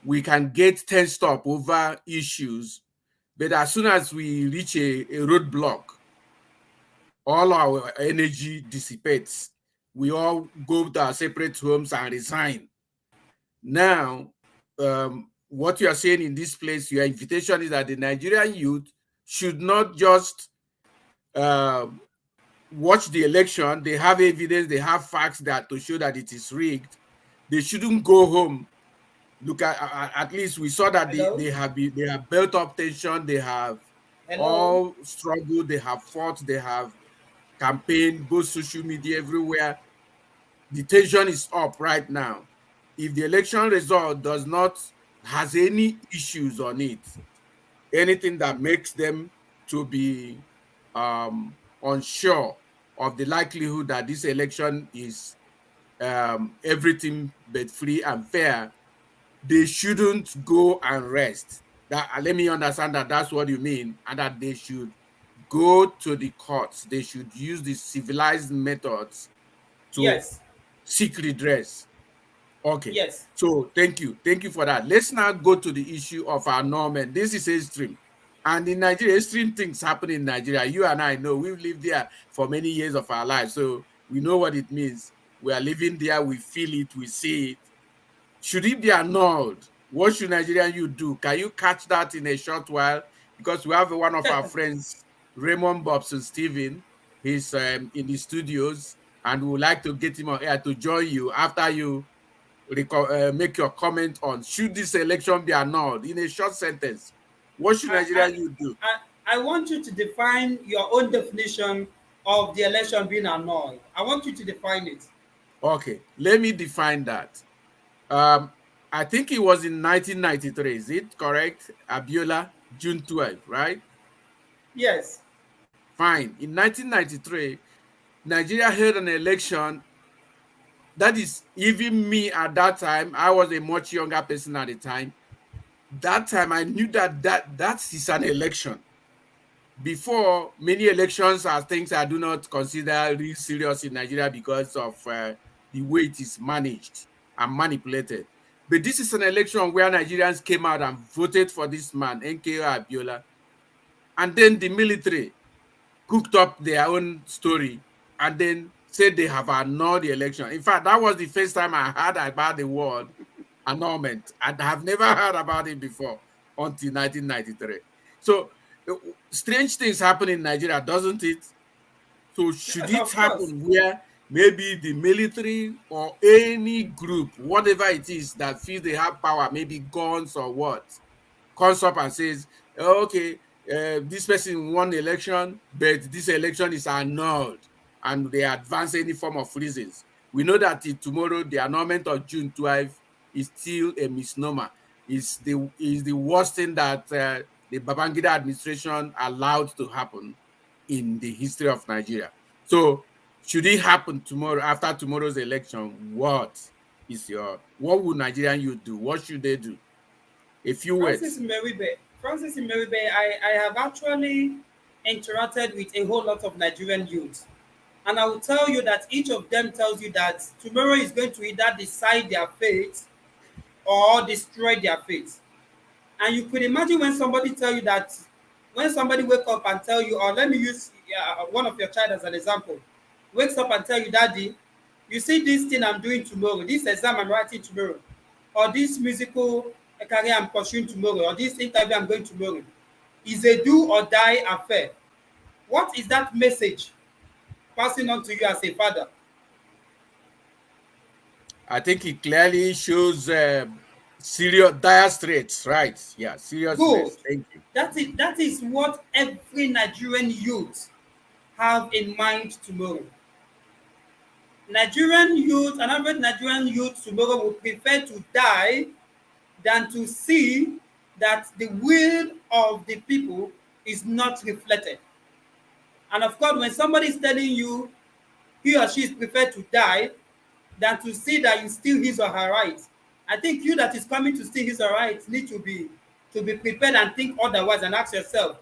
we can get tensed up over issues, but as soon as we reach a roadblock, all our energy dissipates. We all go to our separate homes and resign. Now, what you are saying in this place, your invitation is that the Nigerian youth should not just watch the election. They have evidence, they have facts that to show that it is rigged. They shouldn't go home. Look at least we saw that Hello? they have built up tension. They have Hello? all struggled. They have fought. They have campaigned, both social media everywhere. The tension is up right now. If the election result does not has any issues on it, anything that makes them to be unsure of the likelihood that this election is everything but free and fair, they shouldn't go and rest. That let me understand that that's what you mean, and that they should go to the courts. They should use the civilized methods to Yes, seek redress. Okay, yes. so thank you for that. Let's now go to the issue of our annulment. This is extreme, and in Nigeria, extreme things happen in Nigeria. You and I know we've lived there for many years of our lives, so we know what it means. We are living there, we feel it, we see it. Should it be annulled? What should Nigerian you do? Can you catch that in a short while? Because we have one of our friends, Raymond Bobson Stephen. He's in the studios, and we would like to get him on air to join you after you make your comment on should this election be annulled in a short sentence. What should I, I, Nigerian you do? I want you to define your own definition of the election being annulled. I want you to define it. Okay, let me define that. Um, I think it was in 1993. Is it correct? Abiola, June 12th, right? Yes, Fine. In 1993, Nigeria held an election. That is, even me at that time, I was a much younger person at the time. That time, I knew that is an election. Before, many elections are things I do not consider really serious in Nigeria because of the way it is managed and manipulated. But this is an election where Nigerians came out and voted for this man, NKO Abiola, and then the military cooked up their own story and then said they have annulled the election. In fact, that was the first time I heard about the word annulment. I have never heard about it before until 1993. So uh, strange things happen in Nigeria, doesn't it? So should it of course. happen where maybe the military or any group, whatever it is that feels they have power, maybe guns or what, comes up and says, "Oh, okay, this person won the election, but this election is annulled," and they advance any form of reasons. We know that tomorrow, the annulment of June 12th is still a misnomer. Is the worst thing that the Babangida administration allowed to happen in the history of Nigeria. So, should it happen tomorrow after tomorrow's election? What would Nigerian youth do? What should they do? A few Francis words. Meribe. Francis Meribe, I have actually interacted with a whole lot of Nigerian youths. And I will tell you that each of them tells you that tomorrow is going to either decide their fate or destroy their fate. And you could imagine when somebody tell you that, when somebody wake up and tell you, or let me use one of your child as an example, wakes up and tell you, Daddy, you see this thing I'm doing tomorrow, this exam I'm writing tomorrow, or this musical career I'm pursuing tomorrow, or this interview I'm going tomorrow, is a do or die affair. What is that message passing on to you as a father? I think it clearly shows serious dire straits, right? Yeah, Good. seriousness. Thank you. That is what every Nigerian youth have in mind tomorrow. Nigerian youth, an average Nigerian youth tomorrow would prefer to die than to see that the will of the people is not reflected. And of course, when somebody is telling you he or she is prepared to die than to see that you steal his or her rights, I think you that is coming to steal his or her rights need to be prepared and think otherwise and ask yourself,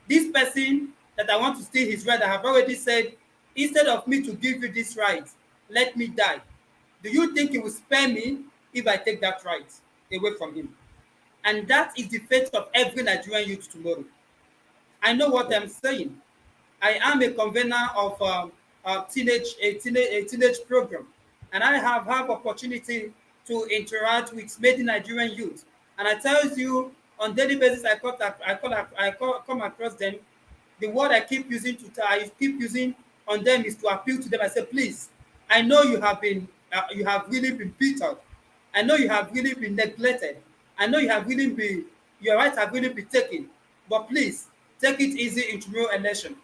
this person that I want to steal his right, I have already said, instead of me to give you this right, let me die. Do you think he will spare me if I take that right away from him? And that is the fate of every Nigerian youth tomorrow. I know what I'm saying. I am a convener of a teenage program, and I have opportunity to interact with many Nigerian youth. And I tell you, on daily basis, come across them. The word I keep using I keep using on them is to appeal to them. I say, please, I know you have really been beaten. I know you have really been neglected. I know you have really been your rights have really been taken. But please take it easy in tomorrow election.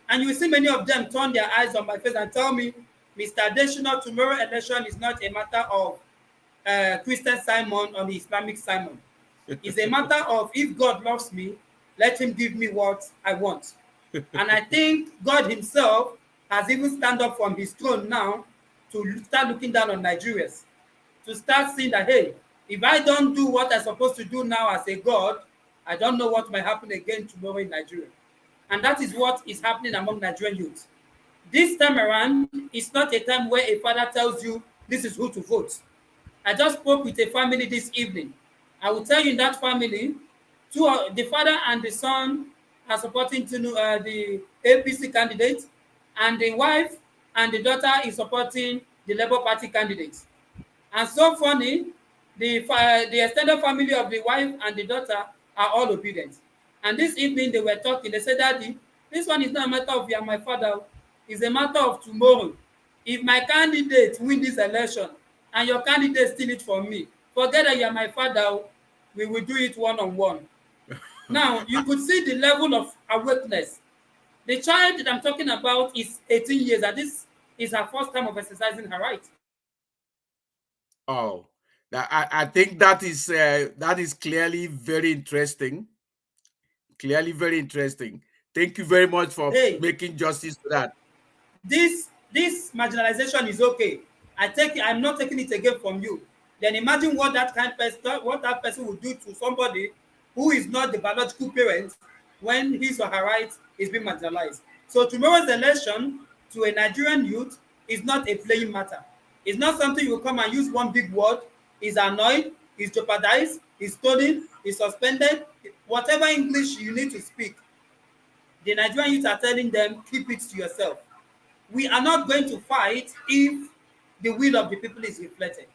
And you will see many of them turn their eyes on my face and tell me, Mr. Adesina, tomorrow election is not a matter of Christian Simon or the Islamic Simon. It's a matter of if God loves me, let him give me what I want. And I think God himself has even stand up from his throne now to start looking down on Nigerians, to start seeing that, hey, if I don't do what I'm supposed to do now as a God, I don't know what might happen again tomorrow in Nigeria. And that is what is happening among Nigerian youth. This time around, it's not a time where a father tells you this is who to vote. I just spoke with a family this evening. I will tell you, in that family, the father and the son are supporting the APC candidate, and the wife and the daughter is supporting the Labour Party candidate. And so funny, the extended family of the wife and the daughter are all obedient. And this evening they were talking. They said, Daddy, this one is not a matter of you are my father. It's a matter of tomorrow. If my candidate win this election and your candidate steal it from me, forget that you are my father. We will do it one-on-one. Now, you could see the level of awakeness. The child that I'm talking about is 18 years, and this is her first time of exercising her right. Oh, I think that is clearly very interesting. Clearly very interesting. Thank you very much for Hey, making justice to that. this marginalization is okay. I'm not taking it again from you. Then imagine what that person would do to somebody who is not the biological parent when his or her right is being marginalized. So tomorrow's election to a Nigerian youth is not a playing matter. It's not something you will come and use one big word. Is annoyed, is jeopardized, is stolen, is suspended. Whatever English you need to speak, the Nigerian youth are telling them, keep it to yourself. We are not going to fight if the will of the people is reflected.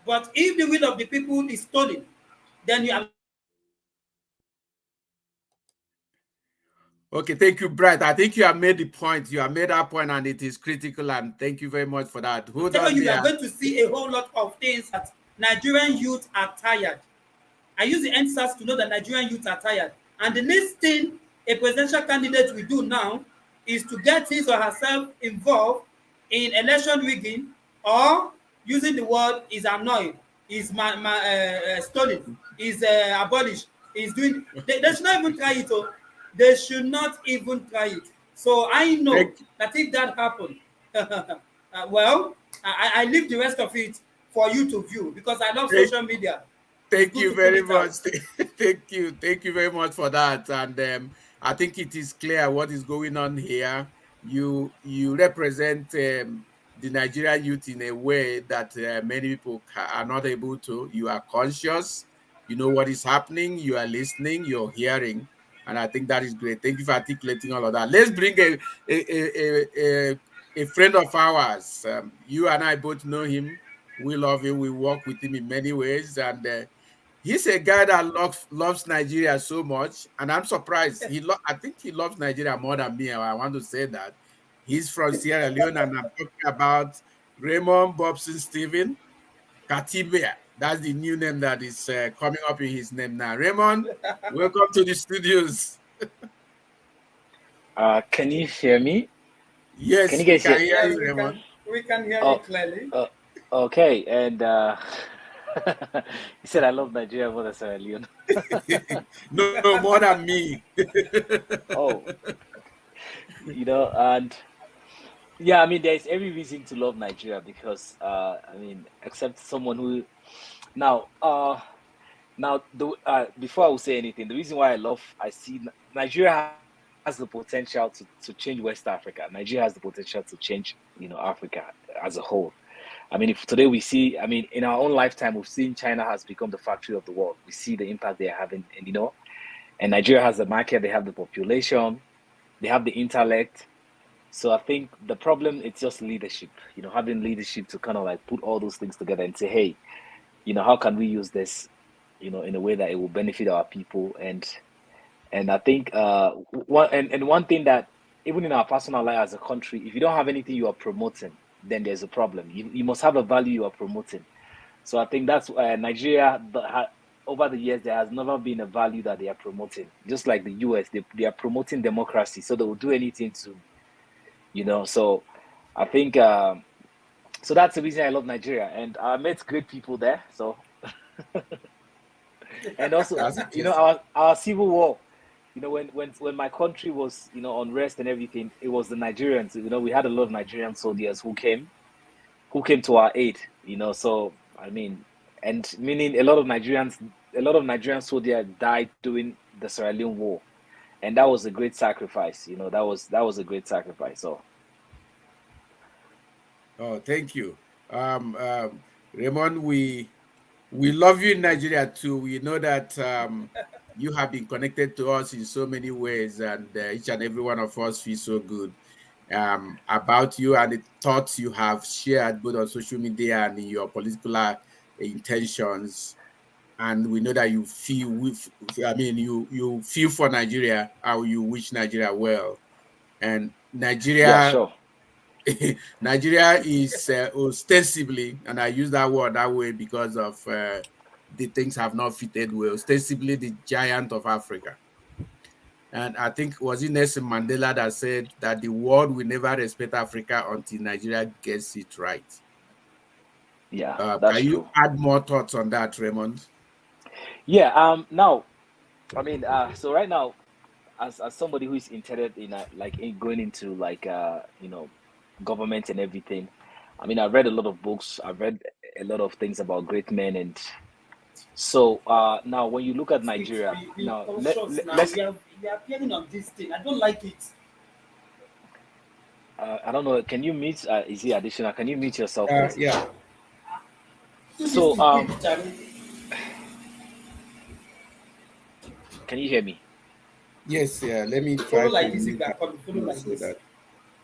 But if the will of the people is stolen, then you are. Okay, thank you, Bright. I think you have made the point. You have made that point, and it is critical. And thank you very much for that. Hold Tell on you, we are there. going to see a whole lot of things that Nigerian youth are tired. I use the answers to know that Nigerian youth are tired. And the least thing a presidential candidate will do now is to get his or herself involved in election rigging, or using the word is annoyed, is stolen, is abolished, is doing. They should not even try it. Oh. They should not even try it. So I know Thank, that if that happened, well, I leave the rest of it for you to view, because I love thank, social media. It's Thank good you to pull very it out. much. Thank you very much for that. And I think it is clear what is going on here. You represent the Nigerian youth in a way that many people are not able to. You are conscious. You know what is happening. You are listening. You're hearing, and I think that is great. Thank you for articulating all of that. Let's bring a friend of ours. You and I both know him. We love him. We work with him in many ways, and he's a guy that loves Nigeria so much, and I'm surprised. I think he loves Nigeria more than me. I want to say that. He's from Sierra Leone, and I'm talking about Raymond Bobson Stephen Katibia. That's the new name that is coming up in his name now. Raymond, welcome to the studios. Can you hear me? Can Yes, you we guys can hear? hear Yes, you, Raymond. we can hear you Oh, clearly. okay. And he said, "I love Nigeria more than Sierra Leone." No, more than me. Oh, and yeah, I mean, there's every reason to love Nigeria because, I mean, except someone who now, before I will say anything, the reason why I see Nigeria has the potential to change West Africa. Nigeria has the potential to change, Africa as a whole. I mean, if today we see, I mean, in our own lifetime, we've seen China has become the factory of the world. We see the impact they are having, and Nigeria has the market, they have the population, they have the intellect. So I think the problem is just leadership, having leadership to kind of like put all those things together and say, hey, how can we use this, in a way that it will benefit our people? And I think one thing that even in our personal life as a country, if you don't have anything you are promoting, then there's a problem. You must have a value you are promoting. So I think that's Nigeria. Over the years, there has never been a value that they are promoting. Just like the US, they are promoting democracy, so they will do anything to, So I think so that's the reason I love Nigeria, and I met great people there. So and also, That's interesting. our civil war. when my country was, unrest and everything, it was the Nigerians. We had a lot of Nigerian soldiers who came to our aid. So I mean, and meaning a lot of Nigerian soldiers died during the Sierra Leone War, and that was a great sacrifice. That was a great sacrifice. So Oh, thank you. Raymond, we love you in Nigeria too. We know that you have been connected to us in so many ways, and each and every one of us feel so good about you and the thoughts you have shared both on social media and in your political intentions. And we know that you feel you feel for Nigeria, how you wish Nigeria well. And yeah, Nigeria sure. Nigeria is ostensibly, and I use that word that way because of the things have not fitted well, ostensibly the giant of Africa. And I think was it Nelson Mandela that said that the world will never respect Africa until Nigeria gets it right. Yeah, Can that's you true. add more thoughts on that, Raymond? Yeah. Now, I mean, so right now, as somebody who is interested in like in going into like government and everything, I mean, I've read a lot of books. I've read a lot of things about great men, and so now when you look at Speak. Nigeria, We now conscious now. let's We are appearing on this thing. I don't like it. I don't know. Can you mute? Is he additional? Can you mute yourself, please? Yeah. Do this So thing, quick, Charlie. can you hear me? Yes, yeah. Let me try Follow to like this if mute they are that coming. Follow like so this. that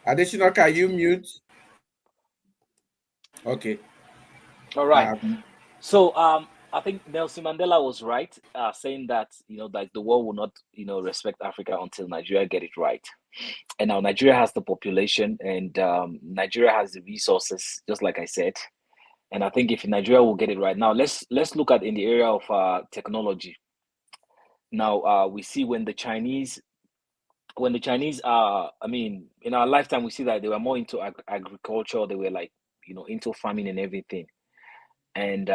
additional, can you mute? Okay. All right. Um, So I think Nelson Mandela was right, saying that like the world will not respect Africa until Nigeria get it right. And now Nigeria has the population, and Nigeria has the resources, just like I said. And I think if Nigeria will get it right, now let's look at in the area of technology. Now we see when the Chinese I mean, in our lifetime, we see that they were more into agriculture. They were like into farming and everything. And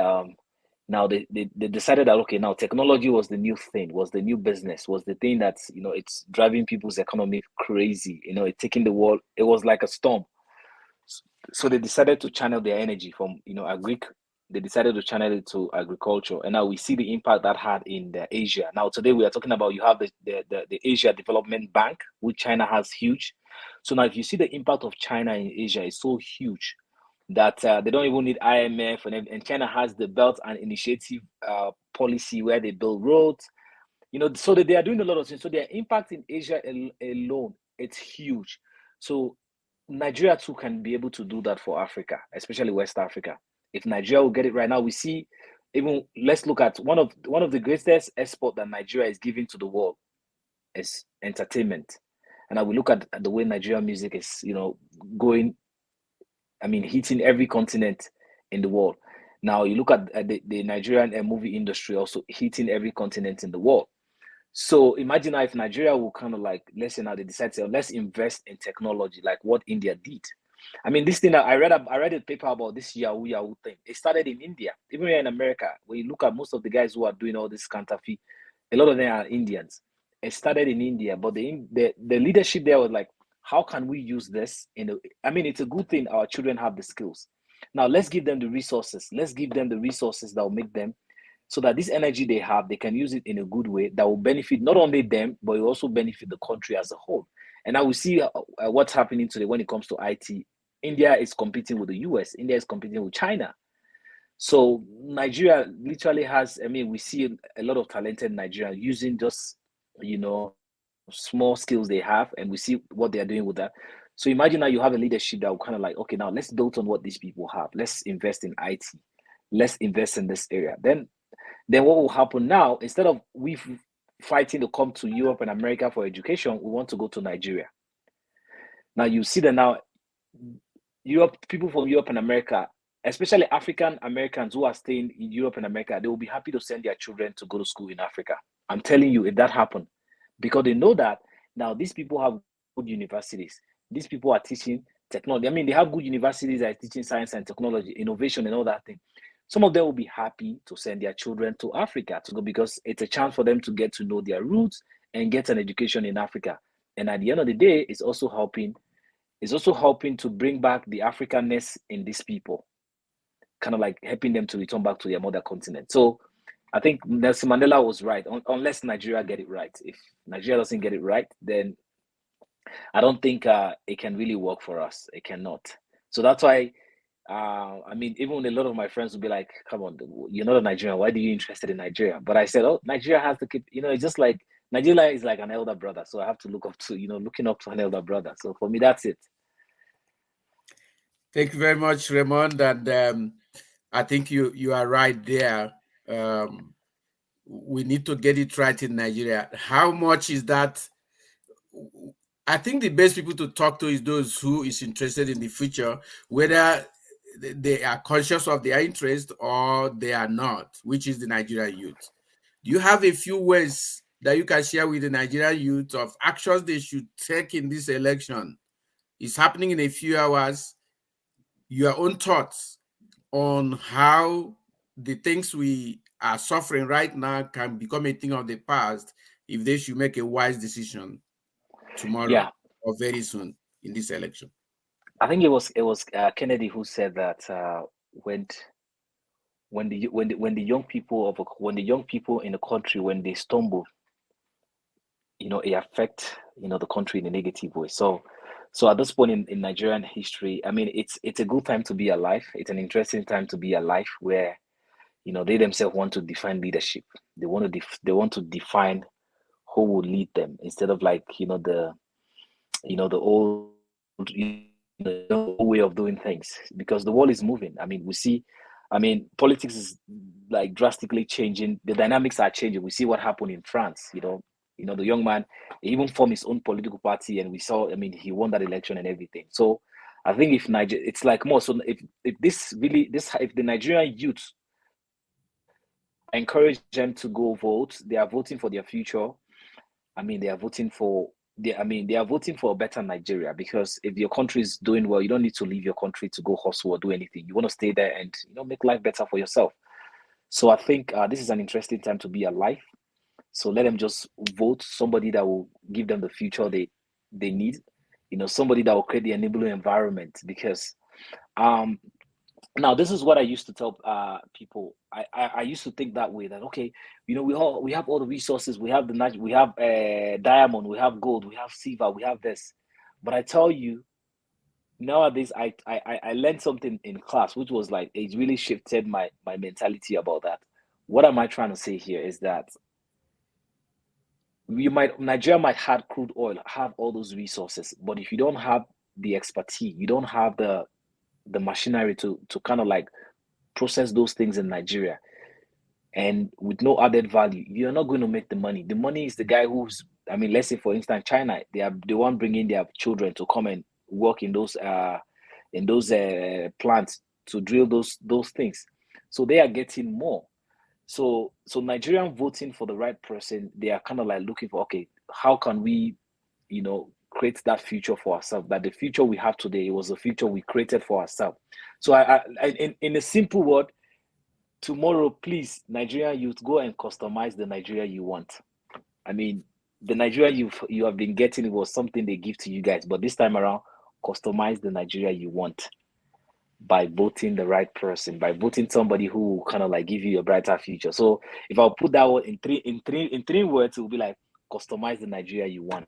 now they decided that okay, now technology was the new thing, was the new business, was the thing that's it's driving people's economy crazy. It's taking the world. It was like a storm. So they decided to channel their energy from agric. They decided to channel it to agriculture, and now we see the impact that had in Asia. Now today we are talking about you have the Asia Development Bank, which China has huge. So now if you see the impact of China in Asia is so huge that they don't even need IMF, and China has the Belt and Initiative policy where they build roads, so that they are doing a lot of things. So their impact in Asia alone, it's huge. So Nigeria too can be able to do that for Africa, especially West Africa. If Nigeria will get it right now, we see even let's look at one of the greatest export that Nigeria is giving to the world is entertainment. And I will look at the way Nigerian music is, going, I mean, hitting every continent in the world. Now you look at the Nigerian movie industry also hitting every continent in the world. So imagine now if Nigeria will kind of like, let's say now they decide to let's invest in technology like what India did. I mean, this thing that I read a paper about this Yahoo thing. It started in India, even here in America. When you look at most of the guys who are doing all this counterfeit, a lot of them are Indians. It started in India, but the leadership there was like, how can we use this I mean, it's a good thing our children have the skills. Now let's give them the resources. Let's give them the resources that will make them so that this energy they have, they can use it in a good way that will benefit not only them, but it will also benefit the country as a whole. And now we see what's happening today when it comes to IT. India is competing with the US. India is competing with China. So Nigeria literally has, I mean, we see a lot of talented Nigerians using just, small skills they have, and we see what they are doing with that. So imagine now you have a leadership that will kind of like, okay, now let's build on what these people have. Let's invest in IT. Let's invest in this area. Then what will happen now, instead of we fighting to come to Europe and America for education, we want to go to Nigeria. Now you see that now Europe, people from Europe and America, especially African Americans who are staying in Europe and America, they will be happy to send their children to go to school in Africa. I'm telling you, if that happened, because they know that now these people have good universities. These people are teaching technology. I mean, they have good universities that are teaching science and technology, innovation, and all that thing. Some of them will be happy to send their children to Africa to go because it's a chance for them to get to know their roots and get an education in Africa. And at the end of the day, it's also helping to bring back the Africanness in these people, kind of like helping them to return back to their mother continent. So I think Nelson Mandela was right, unless Nigeria get it right. If Nigeria doesn't get it right, then I don't think it can really work for us. It cannot. So that's why, I mean, even a lot of my friends would be like, "Come on, you're not a Nigerian. Why are you interested in Nigeria?" But I said, "Oh, Nigeria has to keep. It's just like Nigeria is like an elder brother. So I have to look up to, looking up to an elder brother. So for me, that's it." Thank you very much, Raymond. And I think you are right there. We need to get it right in Nigeria. How much is that? I think the best people to talk to is those who is interested in the future, whether they are conscious of their interest or they are not, which is the Nigerian youth. Do you have a few ways that you can share with the Nigerian youth of actions they should take in this election? It's happening in a few hours. Your own thoughts on how the things we are suffering right now can become a thing of the past if they should make a wise decision tomorrow Yeah, or very soon in this election. I think it was Kennedy who said that when when the young people in the country, when they stumble, it affect the country in a negative way. So at this point in Nigerian history, I mean, it's a good time to be alive. It's an interesting time to be alive, where they themselves want to define leadership. They want to define who will lead them, instead of like the old the old way of doing things, because the world is moving. I mean, politics is like drastically changing. The dynamics are changing. We see what happened in France. The young man, he even formed his own political party, and we saw. I mean, he won that election and everything. So I think if Niger, it's like more. So if the Nigerian youth encourage them to go vote, they are voting for their future. I mean, they are voting for a better Nigeria, because if your country is doing well, you don't need to leave your country to go hustle or do anything. You want to stay there and make life better for yourself. So I think this is an interesting time to be alive. So let them just vote somebody that will give them the future they need. Somebody that will create the enabling environment. Because um now, this is what I used to tell people. I used to think that way, that okay, we have all the resources, we have we have diamond, we have gold, we have silver, we have this. But I tell you, nowadays I learned something in class, which was like, it really shifted my mentality about that. What am I trying to say here is that Nigeria might have crude oil, have all those resources, but if you don't have the expertise, you don't have the machinery to kind of like process those things in Nigeria, and with no added value, you're not going to make the money. The money is the guy who's, I mean, let's say for instance, China, they are the one bringing their children to come and work in those plants to drill those things. So they are getting more. So Nigerian voting for the right person, they are kind of like looking for, okay, how can we, create that future for ourselves? That the future we have today, it was the future we created for ourselves. So in a simple word, tomorrow, please, Nigerian youth, go and customize the Nigeria you want. I mean, the Nigeria you have been getting was something they give to you guys, but this time around, customize the Nigeria you want by voting the right person, by voting somebody who will kind of like give you a brighter future. So if I'll put that one in three words, it will be like, customize the Nigeria you want.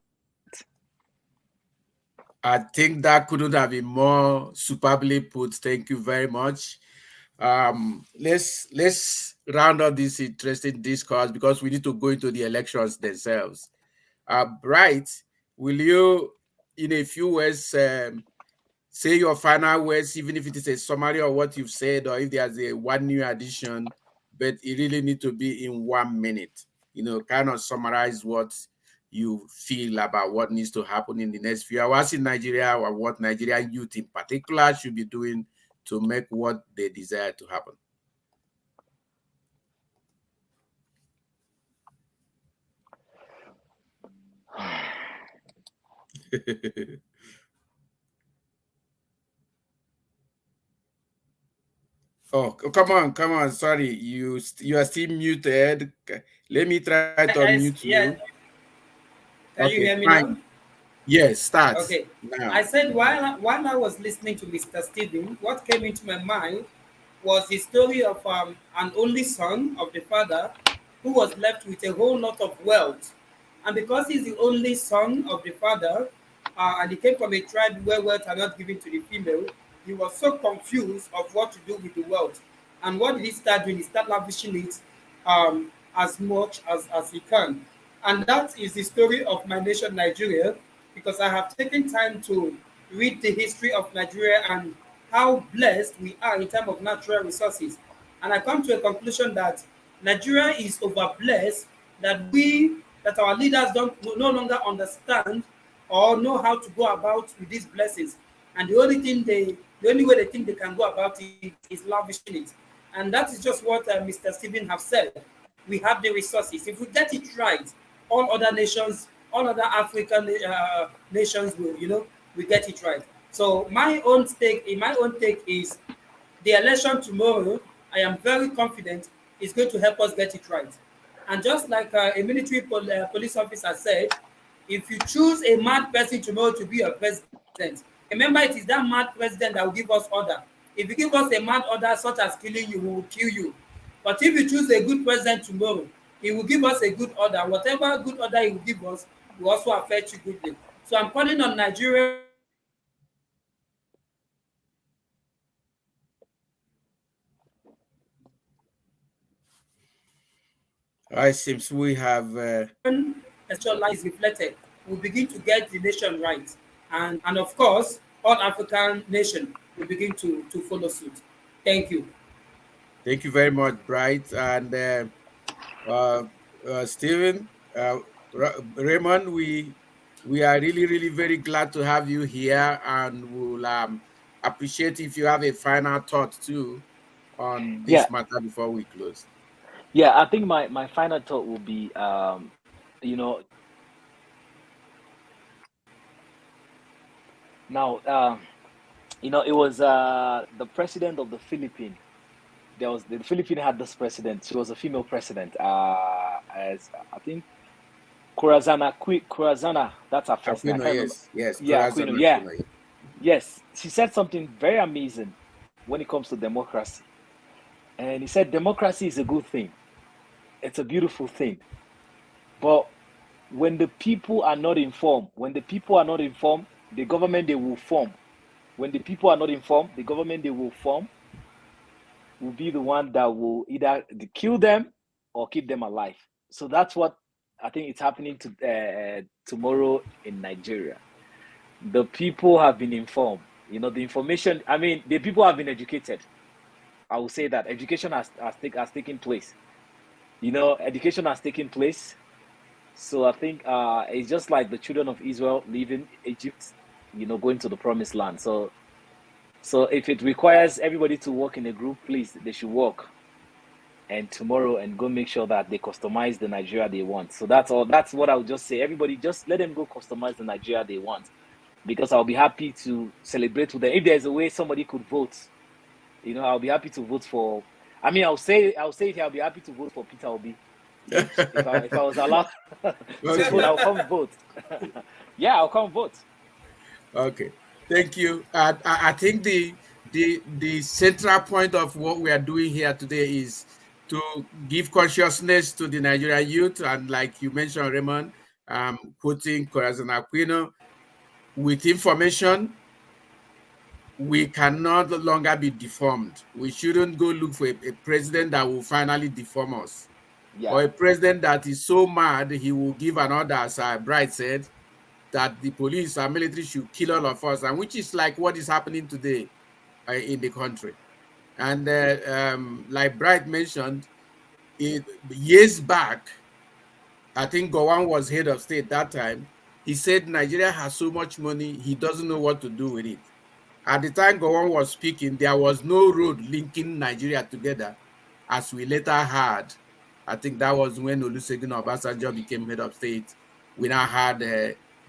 I think that couldn't have been more superbly put. Thank you very much. Let's round up this interesting discourse because we need to go into the elections themselves. Bright, will you, in a few words, say your final words, even if it is a summary of what you've said, or if there's a one new addition, but it really need to be in 1 minute. Kind of summarize what you feel about what needs to happen in the next few hours in Nigeria, or what Nigerian youth in particular should be doing to make what they desire to happen. Oh, come on. Sorry, you are still muted. Let me try to unmute Yeah, you. Can you Okay, hear me now? fine. Yes, start Okay. I now. said while I was listening to Mr. Stephen, what came into my mind was the story of an only son of the father who was left with a whole lot of wealth. And because he's the only son of the father, and he came from a tribe where wealth are not given to the female, he was so confused of what to do with the wealth. And what did he start doing? He started lavishing it as much as he can. And that is the story of my nation, Nigeria, because I have taken time to read the history of Nigeria and how blessed we are in terms of natural resources. And I come to a conclusion that Nigeria is overblessed, that our leaders don't no longer understand or know how to go about with these blessings. And the only way they think they can go about it is lavishing it. And that is just what Mr. Stephen have said. We have the resources. If we get it right, all other nations, all other African nations will, we get it right. So my own take is the election tomorrow, I am very confident, is going to help us get it right. And just like a military police officer said, if you choose a mad person tomorrow to be your president, remember it is that mad president that will give us order. If you give us a mad order such as killing you, we will kill you. But if you choose a good president tomorrow, he will give us a good order. Whatever good order he will give us will also affect you goodly. So I'm calling on Nigerians to get it right. It seems we have. When essential life is reflected, we'll begin to get the nation right. And of course, all African nations will begin to follow suit. Thank you. Thank you very much, Bright and uh, Stephen, Raymond. We are really, really very glad to have you here, and we'll appreciate if you have a final thought too on Yeah, this matter before we close. yeah. I think my final thought will be, you know, now, it was the president of the Philippines. There was the Philippines had this president. She was a female president. As I think Corazana. That's her first name. I Aquino, can't remember. yes, yes, Yeah, Corazon Aquino. Yeah, Aquino. yes. She said something very amazing when it comes to democracy. And he said democracy is a good thing. It's a beautiful thing. But when the people are not informed, the government they will form. When the people are not informed, the government they will form will be the one that will either kill them or keep them alive. So that's what I think is happening to tomorrow in Nigeria. The people have been informed. The information. I mean, the people have been educated. I will say that education has taken place. Education has taken place. So I think it's just like the children of Israel leaving Egypt, going to the promised land. So if it requires everybody to work in a group, please, they should work and tomorrow and go make sure that they customize the Nigeria they want. So that's all. That's what I would just say. Everybody just let them go customize the Nigeria they want, because I'll be happy to celebrate with them. If there's a way somebody could vote, I'll be happy to vote for. I mean, I'll say it. I'll be happy to vote for Peter Obi. If I was allowed to vote, Okay. I'll come vote. Yeah, I'll come vote. Okay, thank you. I think the central point of what we are doing here today is to give consciousness to the Nigerian youth, and like you mentioned, Raymond, putting Corazon Aquino with information. We cannot no longer be deformed. We shouldn't go look for a president that will finally deform us, Yeah, or a president that is so mad he will give an order, as Bright said, that the police and military should kill all of us, and which is like what is happening today in the country. And like Bright mentioned, years back, I think Gowon was head of state that time. He said Nigeria has so much money, he doesn't know what to do with it. At the time Gowon was speaking, there was no road linking Nigeria together, as we later heard. I think that was when Olusegun Obasanjo became head of state. We now had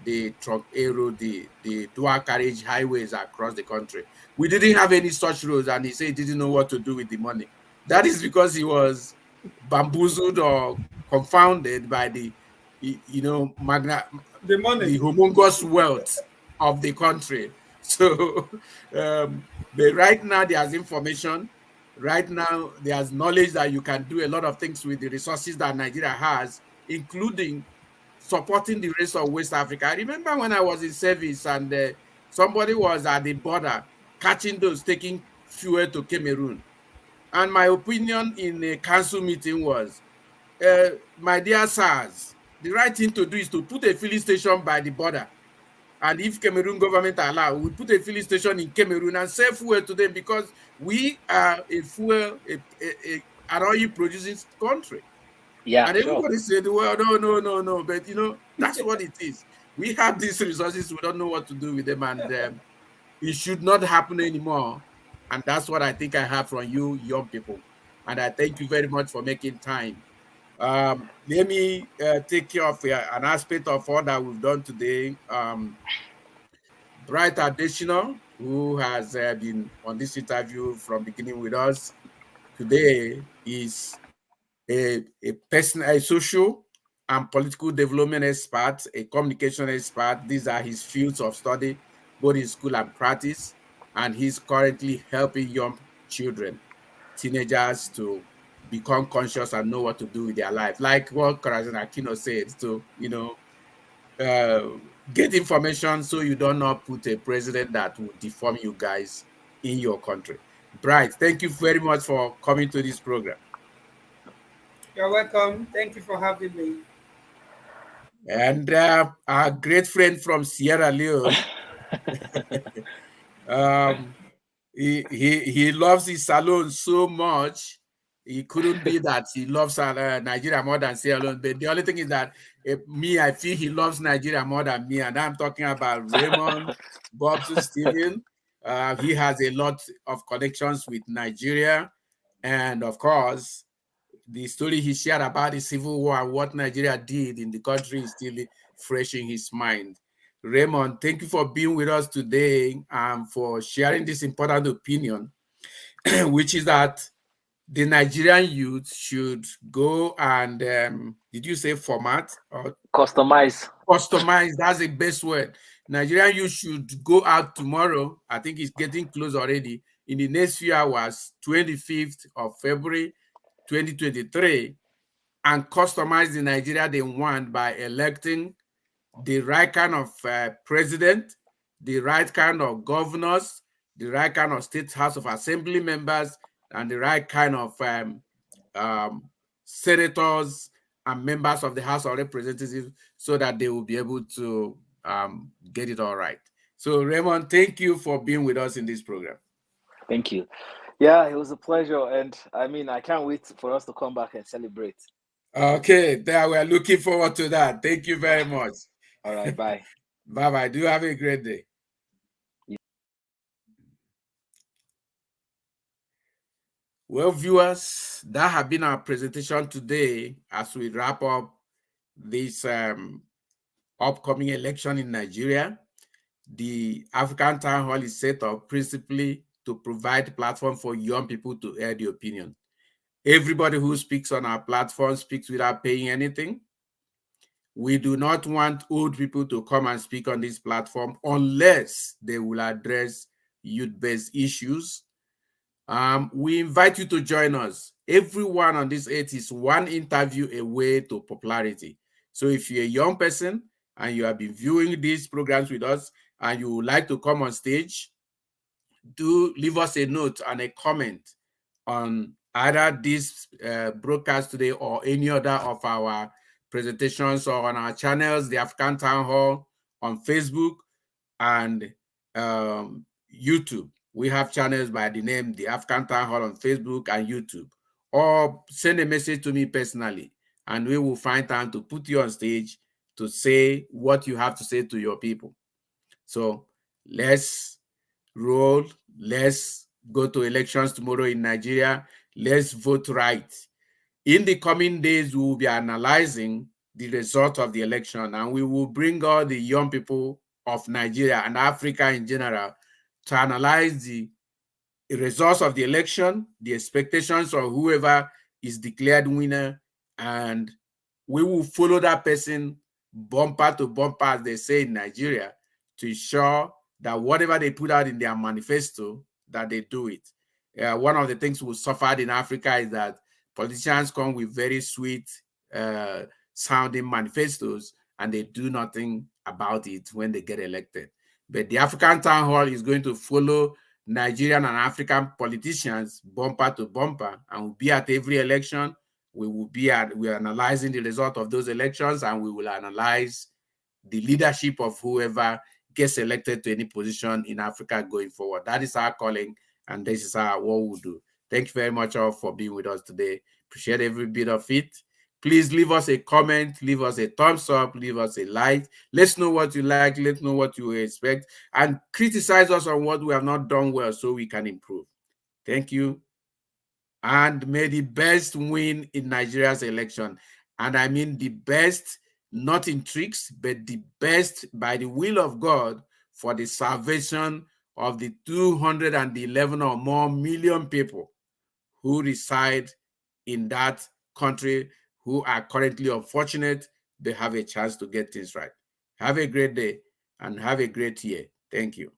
the truck aero, the dual carriage highways across the country. We didn't have any such roads, and he said he didn't know what to do with the money. That is because he was bamboozled or confounded by the magna, The money. the humongous wealth of the country. So, but right now there's information. Right now there's knowledge that you can do a lot of things with the resources that Nigeria has, including supporting the rest of West Africa. I remember when I was in service and somebody was at the border catching those taking fuel to Cameroon. And my opinion in a council meeting was, my dear sirs, the right thing to do is to put a filling station by the border. And if Cameroon government allow, we put a filling station in Cameroon and sell fuel to them, because we are a fuel, an oil producing country. Yeah, And sure. everybody said, well, no. But that's what it is. We have these resources, we don't know what to do with them, and it should not happen anymore. And that's what I think I have from you, young people. And I thank you very much for making time. Let me take care of an aspect of all that we've done today. Bright additional, who has been on this interview from beginning with us today, is a person, a social and political development expert, a communication expert. These are his fields of study, both in school and practice. And he's currently helping young children, teenagers, to become conscious and know what to do with their life. Like what Karazan Aquino said, to, uh, get information so you do not put a president that will deform you guys in your country. Bright, thank you very much for coming to this program. You're welcome. Thank you for having me. And our great friend from Sierra Leone, um, he loves his salon so much. It couldn't be that he loves Nigeria more than Sierra Leone. But the only thing is that I feel he loves Nigeria more than me. And I'm talking about Raymond Bobson Stephen. He has a lot of connections with Nigeria. And of course, the story he shared about the Civil War and what Nigeria did in the country is still fresh in his mind. Raymond, thank you for being with us today and for sharing this important opinion, which is that the Nigerian youth should go and, did you say format or Customize. customize? That's the best word. Nigerian youth should go out tomorrow. I think it's getting close already. In the next few hours, 25th of February, 2023, and customize the Nigeria they want by electing the right kind of president, the right kind of governors, the right kind of state house of assembly members, and the right kind of um, senators and members of the House of Representatives, so that they will be able to get it all right. So Raymond, thank you for being with us in this program. Thank you. Yeah, it was a pleasure. And I mean, I can't wait for us to come back and celebrate. Okay, there, we're looking forward to that. Thank you very much. All right, bye. Bye-bye. Do have a great day. Well, viewers, that has been our presentation today as we wrap up this upcoming election in Nigeria. The African Town Hall is set up principally to provide a platform for young people to air their opinion. Everybody who speaks on our platform speaks without paying anything. We do not want old people to come and speak on this platform unless they will address youth-based issues. We invite you to join us. Everyone on this earth is one interview away to popularity. So if you're a young person and you have been viewing these programs with us and you would like to come on stage, do leave us a note and a comment on either this broadcast today or any other of our presentations, or on our channels, the African Town Hall on Facebook and YouTube. We have channels by the name the African Town Hall on Facebook and YouTube. Or send a message to me personally, and we will find time to put you on stage to say what you have to say to your people. So let's roll. Let's go to elections tomorrow in Nigeria. Let's vote right. In the coming days, we will be analyzing the result of the election, and we will bring all the young people of Nigeria and Africa in general to analyze the results of the election, the expectations of whoever is declared winner, and we will follow that person bumper to bumper, as they say in Nigeria, to ensure that whatever they put out in their manifesto, that they do it. One of the things we suffered in Africa is that politicians come with very sweet sounding manifestos and they do nothing about it when they get elected. But the African Town Hall is going to follow Nigerian and African politicians bumper to bumper and will be at every election. We're analyzing the result of those elections, and we will analyze the leadership of whoever gets elected to any position in Africa going forward. That is our calling, and this is what we'll do. Thank you very much all for being with us today. Appreciate every bit of it. Please leave us a comment, leave us a thumbs up, leave us a like. Let's know what you like, let's know what you expect, and criticize us on what we have not done well so we can improve. Thank you. And may the best win in Nigeria's election. And I mean the best, not in tricks, but the best by the will of God for the salvation of the 211 or more million people who reside in that country, who are currently unfortunate. They have a chance to get things right. Have a great day and have a great year. Thank you.